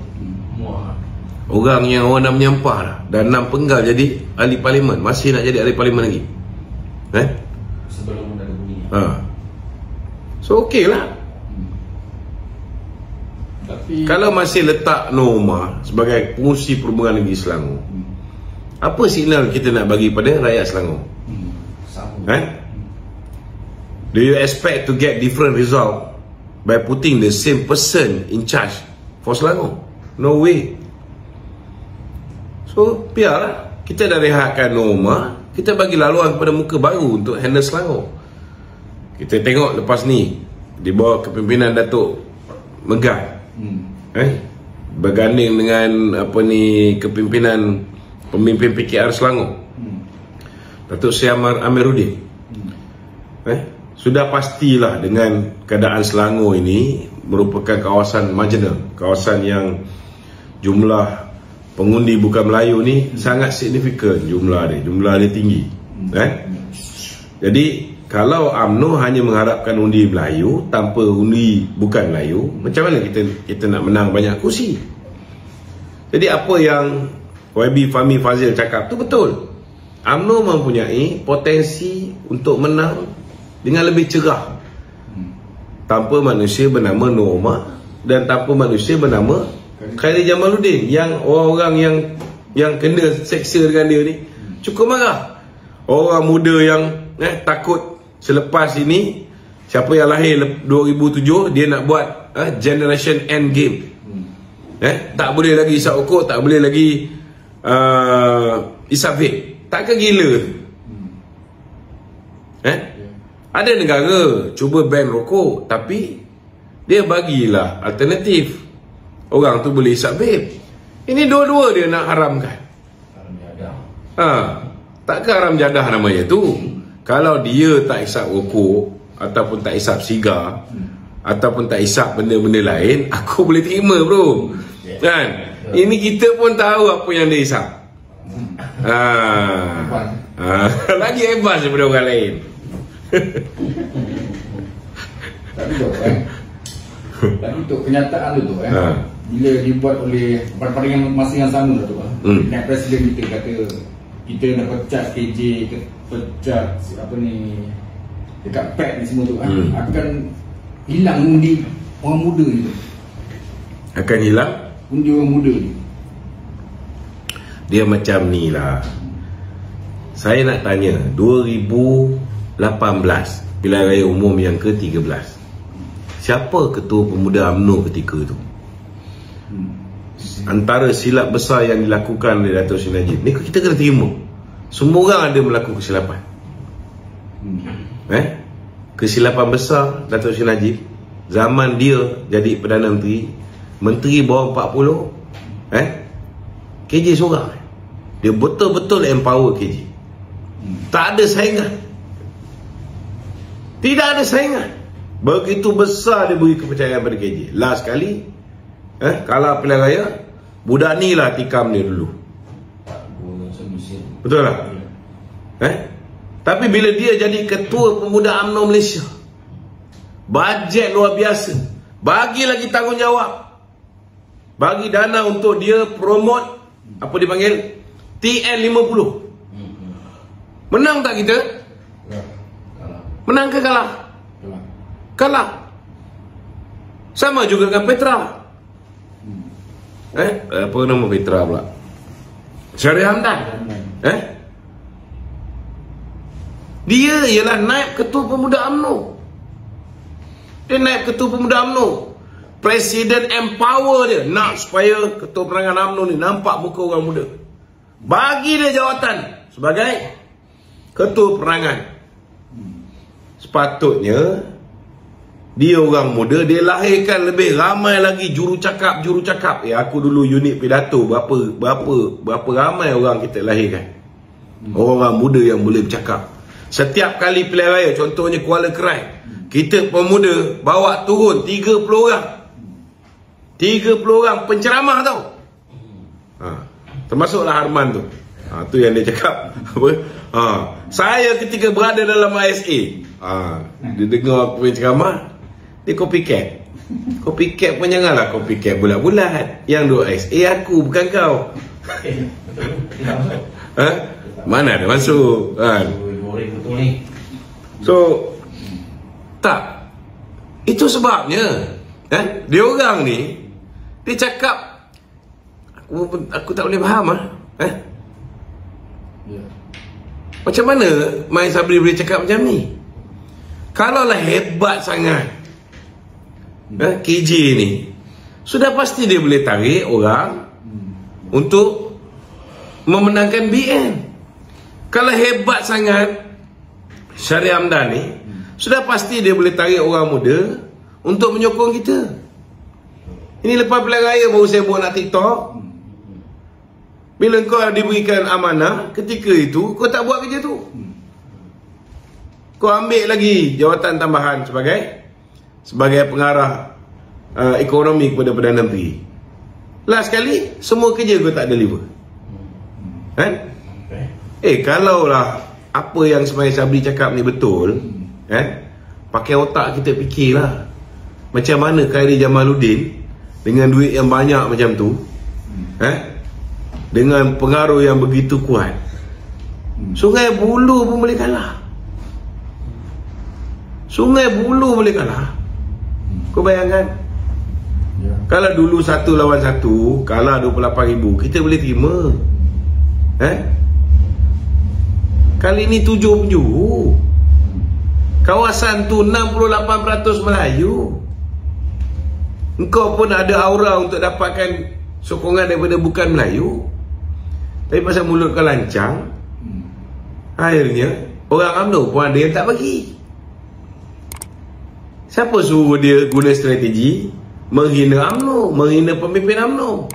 Orang yang orang dah menyampah dah. Dan 6 penggal jadi ahli parlimen. Masih nak jadi ahli parlimen lagi. Sebelum ada bunyi. So okey lah. Tapi kalau masih letak Norma sebagai pengurusi perhubungan negeri Selangor, apa signal kita nak bagi pada rakyat Selangor? Do you expect to get different result by putting the same person in charge for Selangor? No way. So biarlah, kita dah rehatkan Norma, kita bagi laluan kepada muka baru untuk handle Selangor. Kita tengok lepas ni di bawah kepimpinan Datuk Megat, berganding dengan kepimpinan pemimpin PKR Selangor, Datuk Seri Amiruddin. Sudah pastilah dengan keadaan Selangor ini merupakan kawasan marginal, kawasan yang jumlah pengundi bukan Melayu ni sangat signifikan, jumlah dia tinggi. Jadi kalau UMNO hanya mengharapkan undi Melayu tanpa undi bukan Melayu, macam mana kita nak menang banyak kursi? Jadi apa yang YB Fahmi Fadzil cakap tu betul. UMNO mempunyai potensi untuk menang dengan lebih cerah tanpa manusia bernama Norma dan tanpa manusia bernama Khairi Jamaluddin, yang orang-orang yang kena seksa dengan dia ni cukup marah. Orang muda yang takut selepas ini, siapa yang lahir 2007, dia nak buat generation end game. Tak boleh lagi isap rokok, tak boleh lagi isap vape. Takkan gila tu? Ada negara cuba ban rokok, tapi dia bagilah alternatif. Orang tu boleh isap vape. Ini dua-dua dia nak haramkan. Takkan haram jadah namanya tu. Kalau dia tak isap rokok ataupun tak isap sigar ataupun tak isap benda-benda lain, aku boleh terima, bro. Kan? Ini kita pun tahu apa yang dia isap. Lagi hebat daripada orang lain. Tapi untuk kenyataan tu bila dibuat oleh pada yang masa yang sama tu, Naib Presiden kita kata kita nak pecat KJ, pecat dekat PET ni semua tu, akan hilang undi orang muda ni. Akan hilang undi orang muda ni. Dia macam ni lah. Saya nak tanya, 2018 pilihan raya umum yang ke-13, siapa ketua pemuda UMNO ketika tu? Antara silap besar yang dilakukan oleh Datuk Seri Najib ni, kita kena terima. Semua orang ada melakukan kesilapan. Kesilapan besar Datuk Seri Najib zaman dia jadi Perdana Menteri, Menteri bawah 40, KJ seorang. Dia betul-betul empower KJ. Tak ada saingan. Tidak ada saingan. Begitu besar dia beri kepercayaan pada KJ. Last kali kalah pilihan raya, budak ni lah tikam dia dulu. Betul tak? Tapi bila dia jadi ketua pemuda UMNO Malaysia, bajet luar biasa, bagi lagi tanggungjawab, bagi dana untuk dia promote apa dipanggil TN50. Menang tak kita? Menang ke kalah? Kalah. Sama juga dengan Petra. Apa nama Petra pula? Syarif Hamdan. Dia ialah naib ketua pemuda UMNO. Dia naib ketua pemuda UMNO. Presiden empower dia, nak supaya ketua perangan UMNO ni nampak muka orang muda. Bagi dia jawatan sebagai ketua perangan. sepatutnya dia orang muda, dia lahirkan lebih ramai lagi jurucakap. Aku dulu unit pidato, berapa ramai orang kita lahirkan, orang muda yang boleh bercakap. Setiap kali pilihan raya, contohnya Kuala Kerai, kita pemuda bawa turun 30 orang, 30 orang penceramah tau. Termasuklah Arman tu. Tu yang dia cakap apa? Saya ketika berada dalam ISA, dia dengar aku punya ceramah, dia copycat pun janganlah copycat bulat-bulat. Yang duk ISA aku, bukan kau. Mana ada masuk kan? So tak, itu sebabnya dia orang ni, dia cakap aku tak boleh faham macam mana Mai Sabri boleh cakap macam ni? Kalaulah hebat sangat KJ ni, sudah pasti dia boleh tarik orang untuk memenangkan BN. Kalau hebat sangat Syahrir Hamdan ni, sudah pasti dia boleh tarik orang muda untuk menyokong kita. Ini lepas pilihan raya baru saya buat nak TikTok. Bila kau diberikan amanah, ketika itu kau tak buat kerja tu, kau ambil lagi jawatan tambahan sebagai pengarah ekonomi kepada Perdana Menteri. Last sekali semua kerja kau tak deliver. Kalaulah apa yang Mai Sabri cakap ni betul, pakai otak kita fikirlah, macam mana Khairy Jamaluddin dengan duit yang banyak macam tu, dengan pengaruh yang begitu kuat, Sungai Buloh pun boleh kalah. Sungai Buloh boleh kalah. Kau bayangkan, kalau dulu 1 lawan 1 kalah 28,000, kita boleh terima. Kali ni 7 penjuru. Kawasan tu 68% Melayu. Engkau pun ada aura untuk dapatkan sokongan daripada bukan Melayu. Tapi pasal mulut kau lancang, akhirnya orang UMNO pun ada yang tak bagi. Siapa suruh dia guna strategi menghina UMNO, menghina pemimpin UMNO?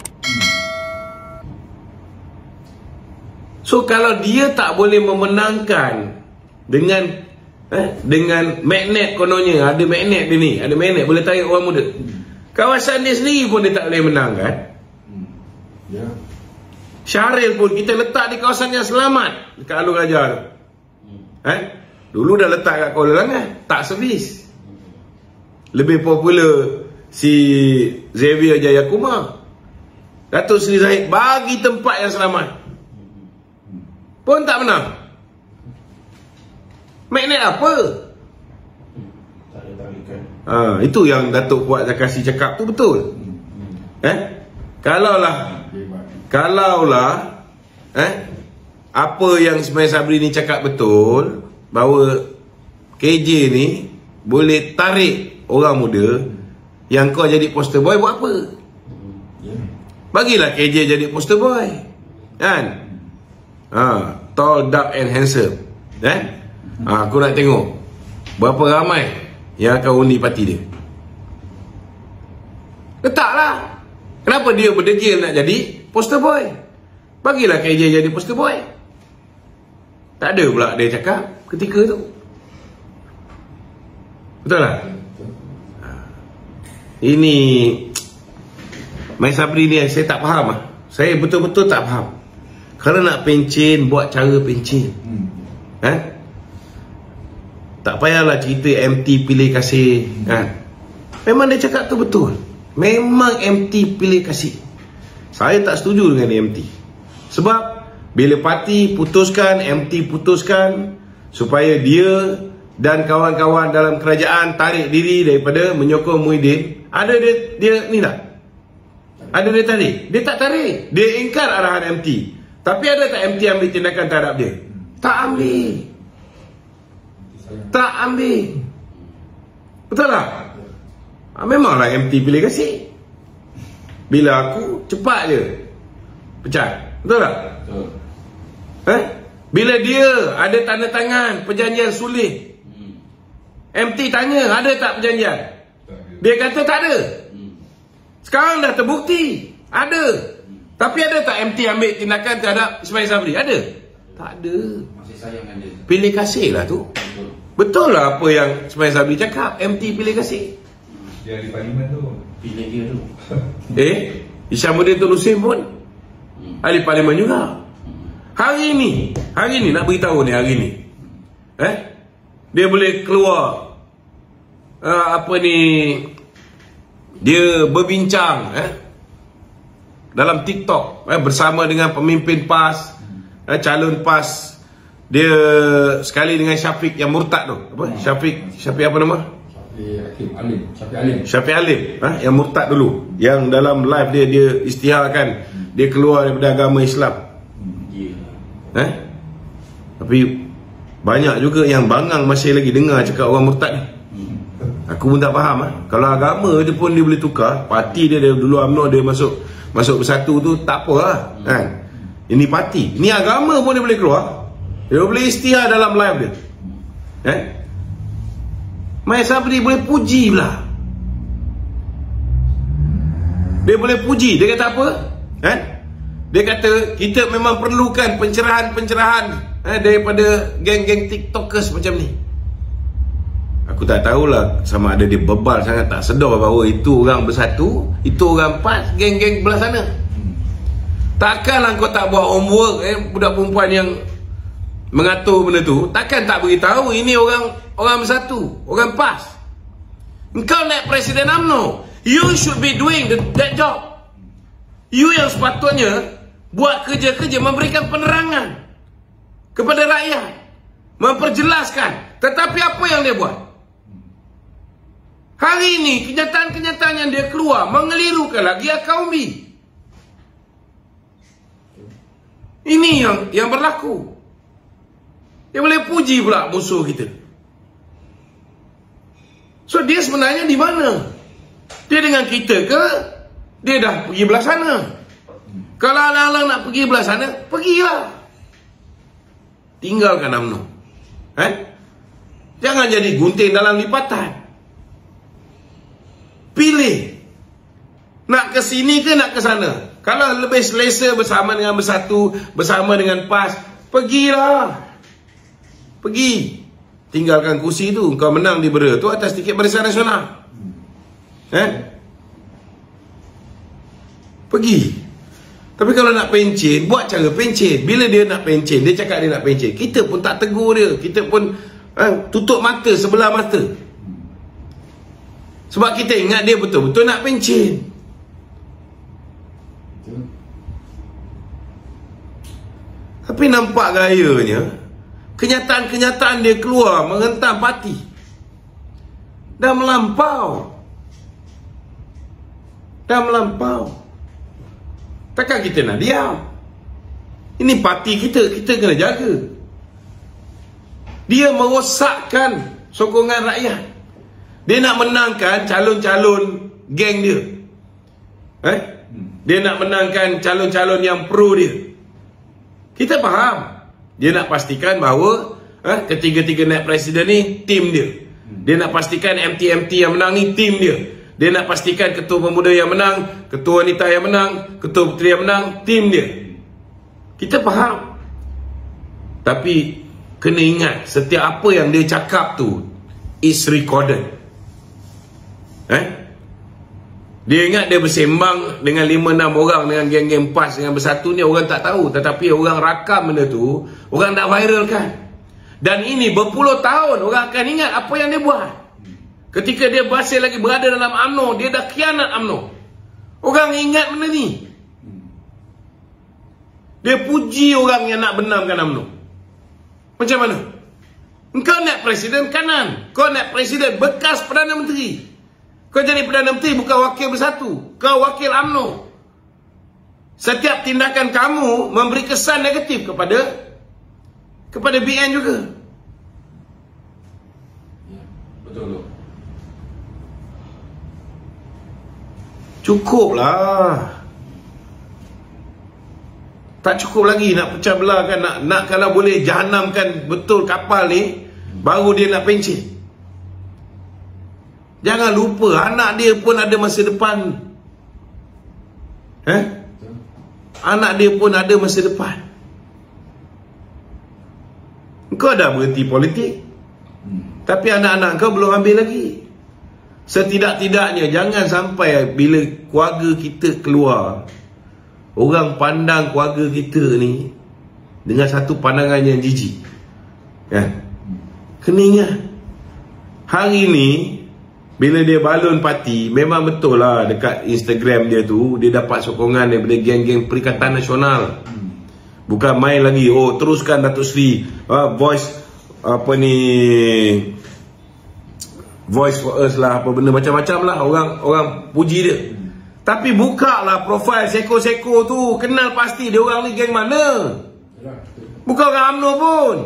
So kalau dia tak boleh memenangkan dengan magnet, kononnya ada magnet dia ni, ada magnet boleh tarik orang muda, kawasan dia sendiri pun dia tak boleh menangkan. Syaril pun kita letak di kawasan yang selamat dekat Alur Raja. Dulu dah letak kat Kuala Langat, tak servis. Lebih popular si Xavier Jayakumar, Datuk Seri Zahid bagi tempat yang selamat pun tak menang. Magnet apa? Itu yang Datuk Fuad Zakasi cakap tu betul. Kalaulah apa yang Mai Sabri ni cakap betul, bahawa KJ ni boleh tarik orang muda, yang kau jadi poster boy buat apa? Bagilah KJ jadi poster boy, kan? Tall, dark and handsome. Aku nak tengok berapa ramai yang akan undi parti dia. Letaklah. Kenapa dia berdegil nak jadi poster boy? Bagilah KJ jadi poster boy. Tak ada pula dia cakap ketika tu. Betul tak? Ini Mai Sabri ni saya tak faham. Saya betul-betul tak faham. Kalau nak pencen, buat cara pencen. Tak payahlah cerita MT pilih kasih. Memang dia cakap tu betul. Memang MT pilih kasih. Saya tak setuju dengan MT. Sebab bila parti putuskan, MT putuskan supaya dia dan kawan-kawan dalam kerajaan tarik diri daripada menyokong Muhyiddin, ada dia ni tak? Ada dia tarik? Dia tak tarik. Dia ingkar arahan MT. Tapi ada tak MT ambil tindakan terhadap dia? Tak ambil. Tak ambil. Betul tak? Memanglah MT pilih kasih. Bila aku, cepat je pecat. Betul tak? Betul. Bila dia ada tanda tangan perjanjian sulh, MT tanya, ada tak perjanjian? Dia kata tak ada. Sekarang dah terbukti ada. Tapi ada tak MT ambil tindakan terhadap Ismail Sabri? Ada? Tak ada. Masih sayang dia. Pilih kasih lah tu. Betul lah apa yang Ismail Sabri cakap. MT pilih kasih. Dia di parlimen tu. Pilih dia tu. Hishamuddin Tun Hussein pun ahli parlimen juga. Hari ni nak beritahu ni hari ni. Dia boleh keluar dia berbincang dalam TikTok bersama dengan pemimpin PAS, calon PAS. Dia sekali dengan Syafiq yang murtad tu. Apa? Syafiq apa nama? Syafiq Alim. Yang murtad dulu. Yang dalam live dia istiharkan dia keluar daripada agama Islam. Tapi banyak juga yang bangang masih lagi dengar cakap orang murtad ni. Aku pun tak faham. Kalau agama dia pun dia boleh tukar. Parti dia dulu UMNO dia masuk Bersatu tu tak apa lah, kan? Ini parti, ini agama pun dia boleh keluar. Dia boleh isytihar dalam live dia. Ismail Sabri boleh puji pula. Dia boleh puji. Dia kata apa? Dia kata kita memang perlukan pencerahan daripada geng-geng TikTokers macam ni. Aku tak tahulah sama ada dia bebal sangat tak sedar bahawa itu orang Bersatu, itu orang PAS, geng-geng belah sana. Takkanlah kau tak buat homework, budak perempuan yang mengatur benda tu, takkan tak beritahu ini orang Bersatu, orang PAS. Engkau naik Presiden UMNO, you should be doing that job. You yang sepatutnya buat kerja-kerja memberikan penerangan kepada rakyat, memperjelaskan. Tetapi apa yang dia buat? Hari ini kenyataan-kenyataan yang dia keluar mengelirukan lagi kaum B. Ini yang berlaku. Dia boleh puji pula musuh kita. So dia sebenarnya di mana? Dia dengan kita ke? Dia dah pergi belah sana. Kalau alang-alang nak pergi belah sana, pergilah. Tinggalkan UMNO. Jangan jadi gunting dalam lipatan. Pilih. Nak ke sini ke nak ke sana. Kalau lebih selesa bersama dengan Bersatu, bersama dengan PAS, pergilah. Pergi. Tinggalkan kursi tu. Kau menang di Bera tu atas tiket Barisan Nasional. Pergi. Tapi kalau nak pencen, buat cara pencen. Bila dia nak pencen, dia cakap dia nak pencen, kita pun tak tegur dia. Kita pun tutup mata, sebelah mata. Sebab kita ingat dia betul-betul nak pencen. Tapi nampak gayanya, kenyataan-kenyataan dia keluar menghentam parti. Dah melampau. Takkan kita nak diam? Ini parti kita kena jaga. Dia merosakkan sokongan rakyat. Dia nak menangkan calon-calon geng dia. Dia nak menangkan calon-calon yang pro dia. Kita faham. Dia nak pastikan bahawa ketiga-tiga naik presiden ni tim dia. Dia nak pastikan MT yang menang ni tim dia. Dia nak pastikan ketua pemuda yang menang, ketua wanita yang menang, ketua puteri yang menang, tim dia. Kita faham. Tapi kena ingat, setiap apa yang dia cakap tu is recorded. Dia ingat dia bersembang dengan 5-6 orang, dengan geng-geng PAS, dengan Bersatu ni orang tak tahu. Tetapi orang rakam benda tu, orang dah viralkan. Dan ini berpuluh tahun orang akan ingat apa yang dia buat. Ketika dia masih lagi berada dalam UMNO, dia dah khianat UMNO. Orang ingat benda ni. Dia puji orang yang nak benamkan UMNO. Macam mana? Engkau naik presiden kanan, kau naik presiden bekas Perdana Menteri. Kau jadi Perdana Menteri bukan wakil Bersatu, kau wakil UMNO. Setiap tindakan kamu memberi kesan negatif kepada BN juga. Betul. Cukuplah. Tak cukup lagi nak pecah belahkan, nak kalau boleh jahanamkan betul kapal ni, baru dia nak pencet. Jangan lupa anak dia pun ada masa depan. Anak dia pun ada masa depan. Kau dah berhenti politik, tapi anak-anak kau belum ambil lagi. Setidak-tidaknya jangan sampai bila keluarga kita keluar, orang pandang keluarga kita ni dengan satu pandangan yang jijik. Kena ingat, hari ni bila dia balon parti, memang betul lah dekat Instagram dia tu, dia dapat sokongan daripada geng-geng Perikatan Nasional. Bukan main lagi, oh teruskan Datuk Seri, voice apa ni, voice for us lah, apa benda macam-macam lah, orang puji dia. Tapi buka lah profil seko-seko tu, kenal pasti dia orang ni geng mana. Bukan orang UMNO pun.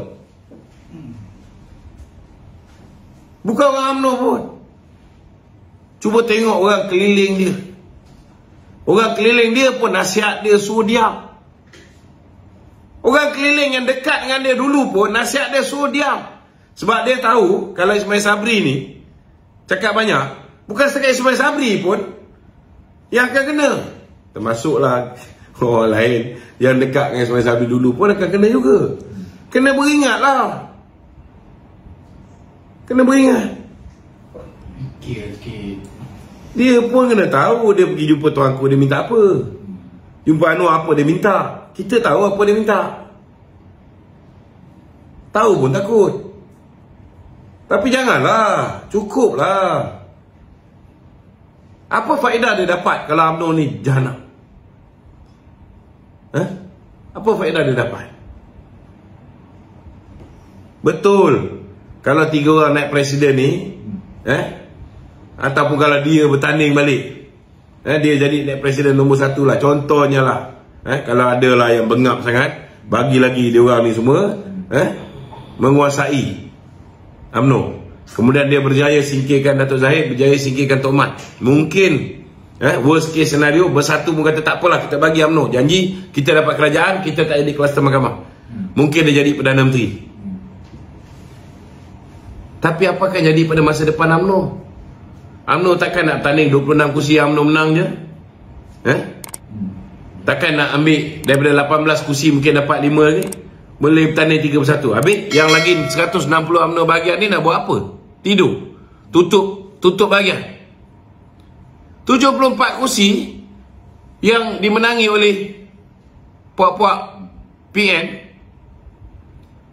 Bukan orang UMNO pun. Cuba tengok orang keliling dia. Orang keliling dia pun nasihat dia suruh diam. Orang keliling yang dekat dengan dia dulu pun nasihat dia suruh diam. Sebab dia tahu kalau Ismail Sabri ni cakap banyak, bukan setakat Ismail Sabri pun yang akan kena. Termasuklah orang lain yang dekat dengan Ismail Sabri dulu pun akan kena juga. Kena beringat lah. Kena beringat. Dia pun kena tahu. Dia pergi jumpa tuanku, dia minta apa. Jumpa Anwar, apa dia minta. Kita tahu apa dia minta. Tahu pun takut. Tapi janganlah, cukuplah. Apa faedah dia dapat kalau UMNO ni jahanam? Apa faedah dia dapat? Betul, kalau 3 orang naik presiden ni, ataupun kalau dia bertanding balik, dia jadi naik presiden nombor 1 lah, contohnya lah. Kalau ada lah yang bengap sangat, bagi lagi dia orang ni semua menguasai UMNO. Kemudian dia berjaya singkirkan Datuk Zahid, berjaya singkirkan Tok Mat. Mungkin worst case scenario, bersatu pun kata tak apalah, kita bagi UMNO, janji kita dapat kerajaan, kita tak jadi kluster mahkamah. Mungkin dia jadi Perdana Menteri. Tapi apakah jadi pada masa depan UMNO? UMNO takkan nak tanding 26 kursi UMNO menang je? Takkan nak ambil daripada 18 kursi mungkin dapat 5 lagi? Boleh bertanding 3 bersatu. Habis yang lagi 160 UMNO bahagian ni nak buat apa? Tidur. Tutup bahagian. 74 kursi yang dimenangi oleh puak-puak PN,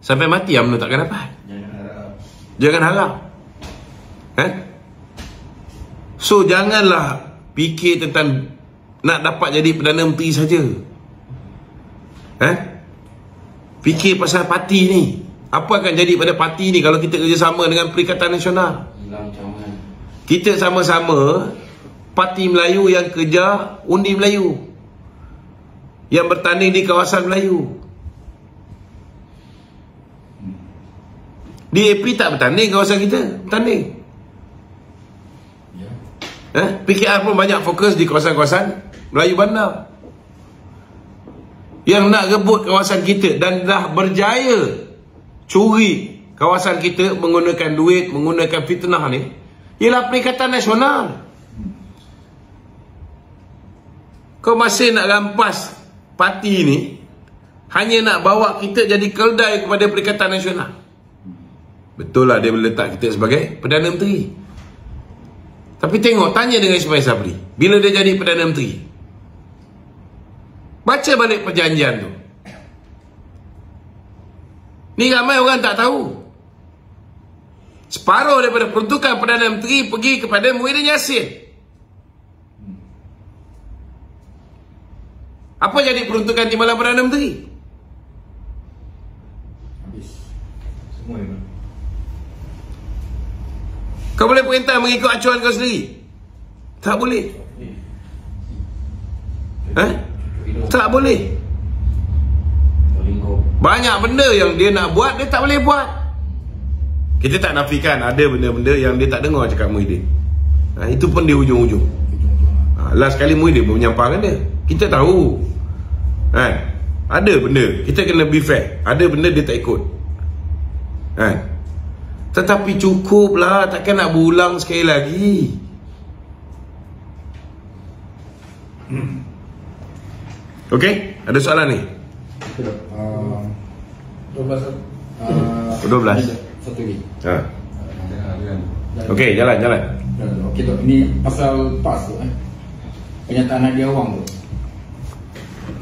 sampai mati UMNO takkan dapat. Jangan harap. So janganlah fikir tentang nak dapat jadi Perdana Menteri saja. Fikir pasal parti ni. Apa akan jadi pada parti ni kalau kita kerjasama dengan Perikatan Nasional? Kita sama-sama Parti Melayu yang kerja undi Melayu, yang bertanding di kawasan Melayu. DAP tak bertanding kawasan kita, bertanding. PKR pun banyak fokus di kawasan-kawasan Melayu bandar, yang nak rebut kawasan kita dan dah berjaya curi kawasan kita menggunakan duit, menggunakan fitnah ni, ialah Perikatan Nasional. Kau masih nak rampas parti ni, hanya nak bawa kita jadi keldai kepada Perikatan Nasional. Betul lah dia meletak kita sebagai Perdana Menteri. Tapi tengok, tanya dengan Ismail Sabri, bila dia jadi Perdana Menteri, baca balik perjanjian tu. Ni ramai orang tak tahu. Separuh daripada peruntukan Perdana Menteri pergi kepada Muhyiddin Yassin. Apa jadi peruntukan timbalan Perdana Menteri? Habis. Semua itu. Kau boleh perintah mengikut acuan kau sendiri? Tak boleh. Tak boleh. Banyak benda yang dia nak buat, dia tak boleh buat. Kita tak nafikan ada benda-benda yang dia tak dengar cakap Muhyiddin. Itu pun di hujung-hujung. Last kali Muhyiddin pun menyampaikan dia. Kita tahu. Ada benda, kita kena be fair. Ada benda dia tak ikut. Tetapi cukuplah, takkan nak berulang sekali lagi. Okey, ada soalan ni? 12. Satu lagi. Okey, jalan. Okey tu, ini pasal PAS tu Pernyataan Nadia Awang tu.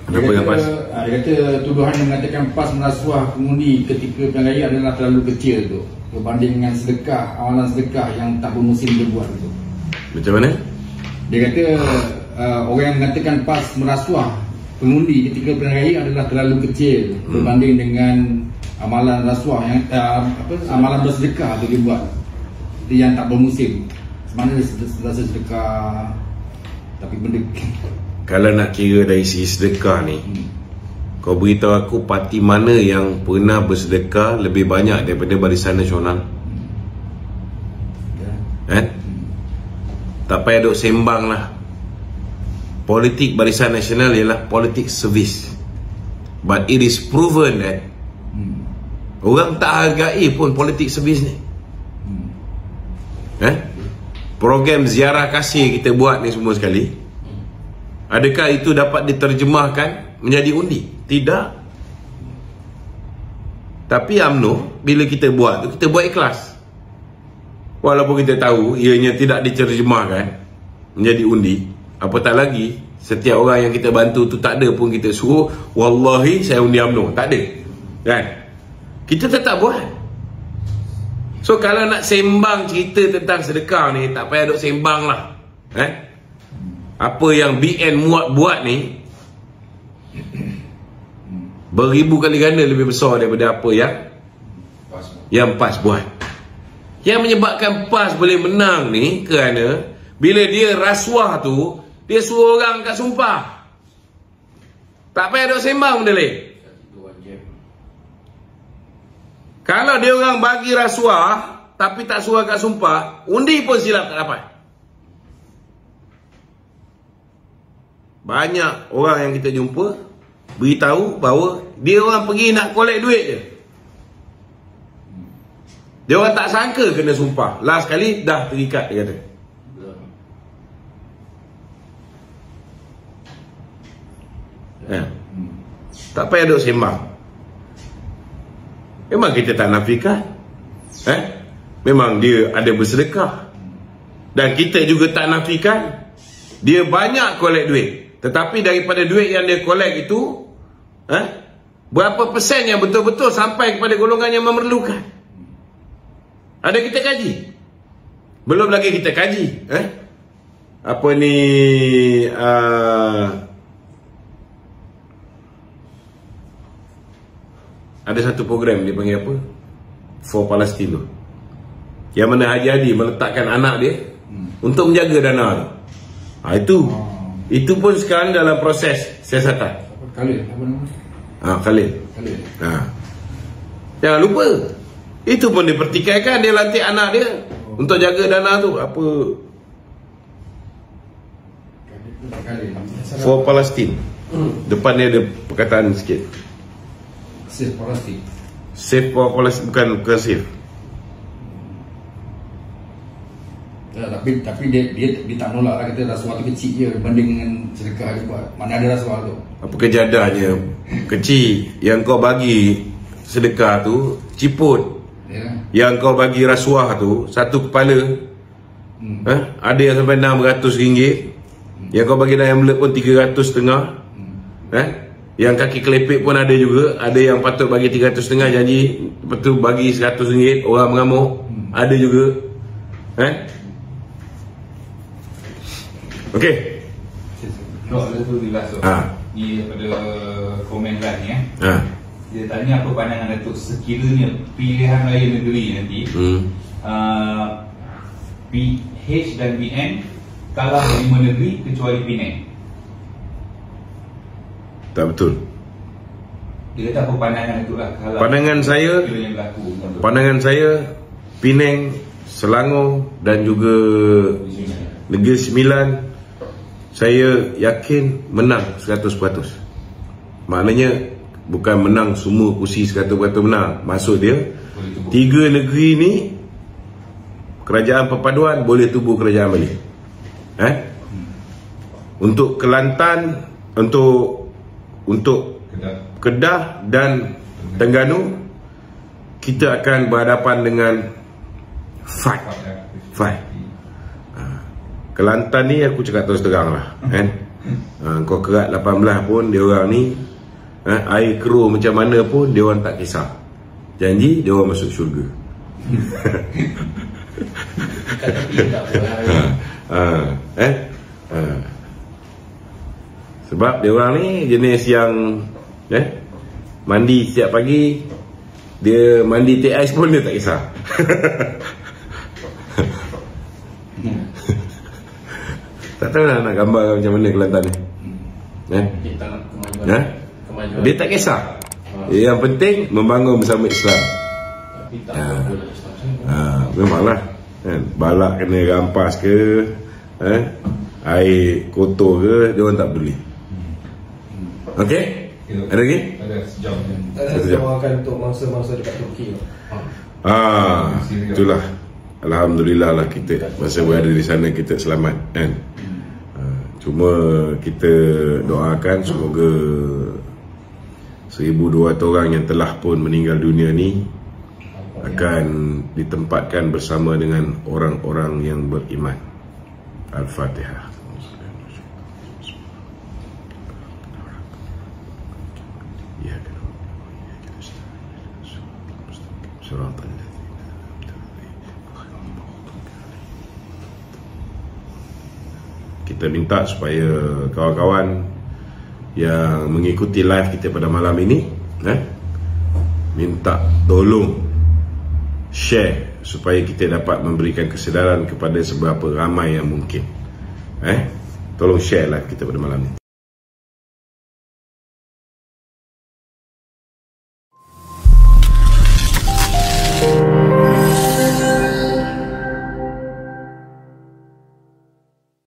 Kenapa dengan PAS? Dia kata tuduhan yang mengatakan PAS merasuah pengundi ketika pilihan raya adalah terlalu kecil tu berbanding dengan amalan sedekah yang tak bermusim dia buat tu. Macam mana? Dia kata orang yang mengatakan PAS merasuah pengundi ketika pilihan raya adalah terlalu kecil berbanding dengan amalan rasuah yang amalan bersedekah tu dia buat yang tak bermusim. Mana rasa sedekah tapi benda kalau nak kira dari segi sedekah ni, kau beritahu aku parti mana yang pernah bersedekah lebih banyak daripada Barisan Nasional? Tak payah duk sembang lah. Politik Barisan Nasional ialah politik servis, but it is proven that orang tak hargai pun politik servis ni. Program ziarah kasih kita buat ni semua sekali, adakah itu dapat diterjemahkan menjadi undi? Tidak. Tapi UMNO bila kita buat tu, kita buat ikhlas. Walaupun kita tahu ianya tidak diterjemahkan menjadi undi. Apatah lagi setiap orang yang kita bantu tu tak ada pun kita suruh wallahi saya undi UMNO, tak ada. Kan? Kita tetap buat. So kalau nak sembang cerita tentang sedekah ni, tak payah duk sembang lah. Apa yang BN muat buat ni beribu kali ganda lebih besar daripada apa yang PAS buat. Yang menyebabkan PAS boleh menang ni kerana bila dia rasuah tu, dia suruh orang kat sumpah. Tak payah duk sembang benda lain. Kalau dia orang bagi rasuah tapi tak suruh kat sumpah, undi pun silap tak dapat. Banyak orang yang kita jumpa beritahu bahawa dia orang pergi nak collect duit je. Dia orang tak sangka kena sumpah. Last kali dah terikat, dia kata. Tak payah duk sembang. Memang kita tak nafikan, memang dia ada bersedekah, dan kita juga tak nafikan dia banyak collect duit. Tetapi daripada duit yang dia collect itu, berapa persen yang betul-betul sampai kepada golongan yang memerlukan? Ada kita kaji? Belum lagi kita kaji apa ni, ada satu program dia panggil apa, For Palestine tu, yang mana Haji Hadi meletakkan anak dia untuk menjaga dana tu. Itu pun sekarang dalam proses siasatan. Khalil, apa nama? Khalil. Jangan lupa, itu pun dipertikaikan. Dia lantik anak dia untuk jaga dana tu. Apa? For Palestine. Depan dia ada perkataan sikit. Save Palestine. Save for Palestine, bukan save. Tapi dia tak nolak lah, kata rasuah tu kecil je berbanding dengan sedekah dia buat. Mana ada rasuah tu? Apa kejadahnya kecil. Yang kau bagi sedekah tu ciput. Yang kau bagi rasuah tu satu kepala, ada yang sampai RM600. Yang kau bagi dalam envelope pun 300.5. Yang kaki kelepek pun ada juga. Ada yang patut bagi 300.5 janji, lepas tu bagi RM100, orang mengamuk. Ada juga. Okey. Ada tu jelas tu. Ni daripada komen live ni Dia tanya apa pandangan Datuk sekiranya pilihan raya negeri nanti PH dan BN kalah 5 negeri kecuali Penang. Tak betul. Dia kata apa pandangan Datuk lah kalah. Pandangan saya Penang, Selangor dan juga Negeri Sembilan, saya yakin menang 100%. Maknanya bukan menang semua kursi 100% menang. Maksud dia 3 negeri ni kerajaan perpaduan, boleh tubuh kerajaan balik. Untuk Kelantan, untuk Kedah dan Terengganu, kita akan berhadapan dengan fight. Kelantan ni aku cakap terus terang lah, kau kerat 18 pun dia orang ni, air keruh macam mana pun dia orang tak kisah. Janji dia orang masuk syurga. Sebab dia orang ni jenis yang mandi setiap pagi, dia mandi teh ais pun dia tak kisah. Tak tahu lah nak gambar macam mana Kelantan ni. Dia tak kisah. Yang penting membangun bersama Islam. Memanglah balak kena rampas ke, air kotor ke, dia orang tak peduli. Okey? Ada lagi? Ada sejam. Ada doakan untuk mangsa-mangsa dekat Turki. Itulah, alhamdulillah lah kita masa berada di sana kita selamat, kan? Cuma kita doakan semoga 1,200 orang yang telah pun meninggal dunia ni akan ditempatkan bersama dengan orang-orang yang beriman. Al-Fatihah. Kita minta supaya kawan-kawan yang mengikuti live kita pada malam ini, minta tolong share supaya kita dapat memberikan kesedaran kepada seberapa ramai yang mungkin. Tolong share live kita pada malam ini.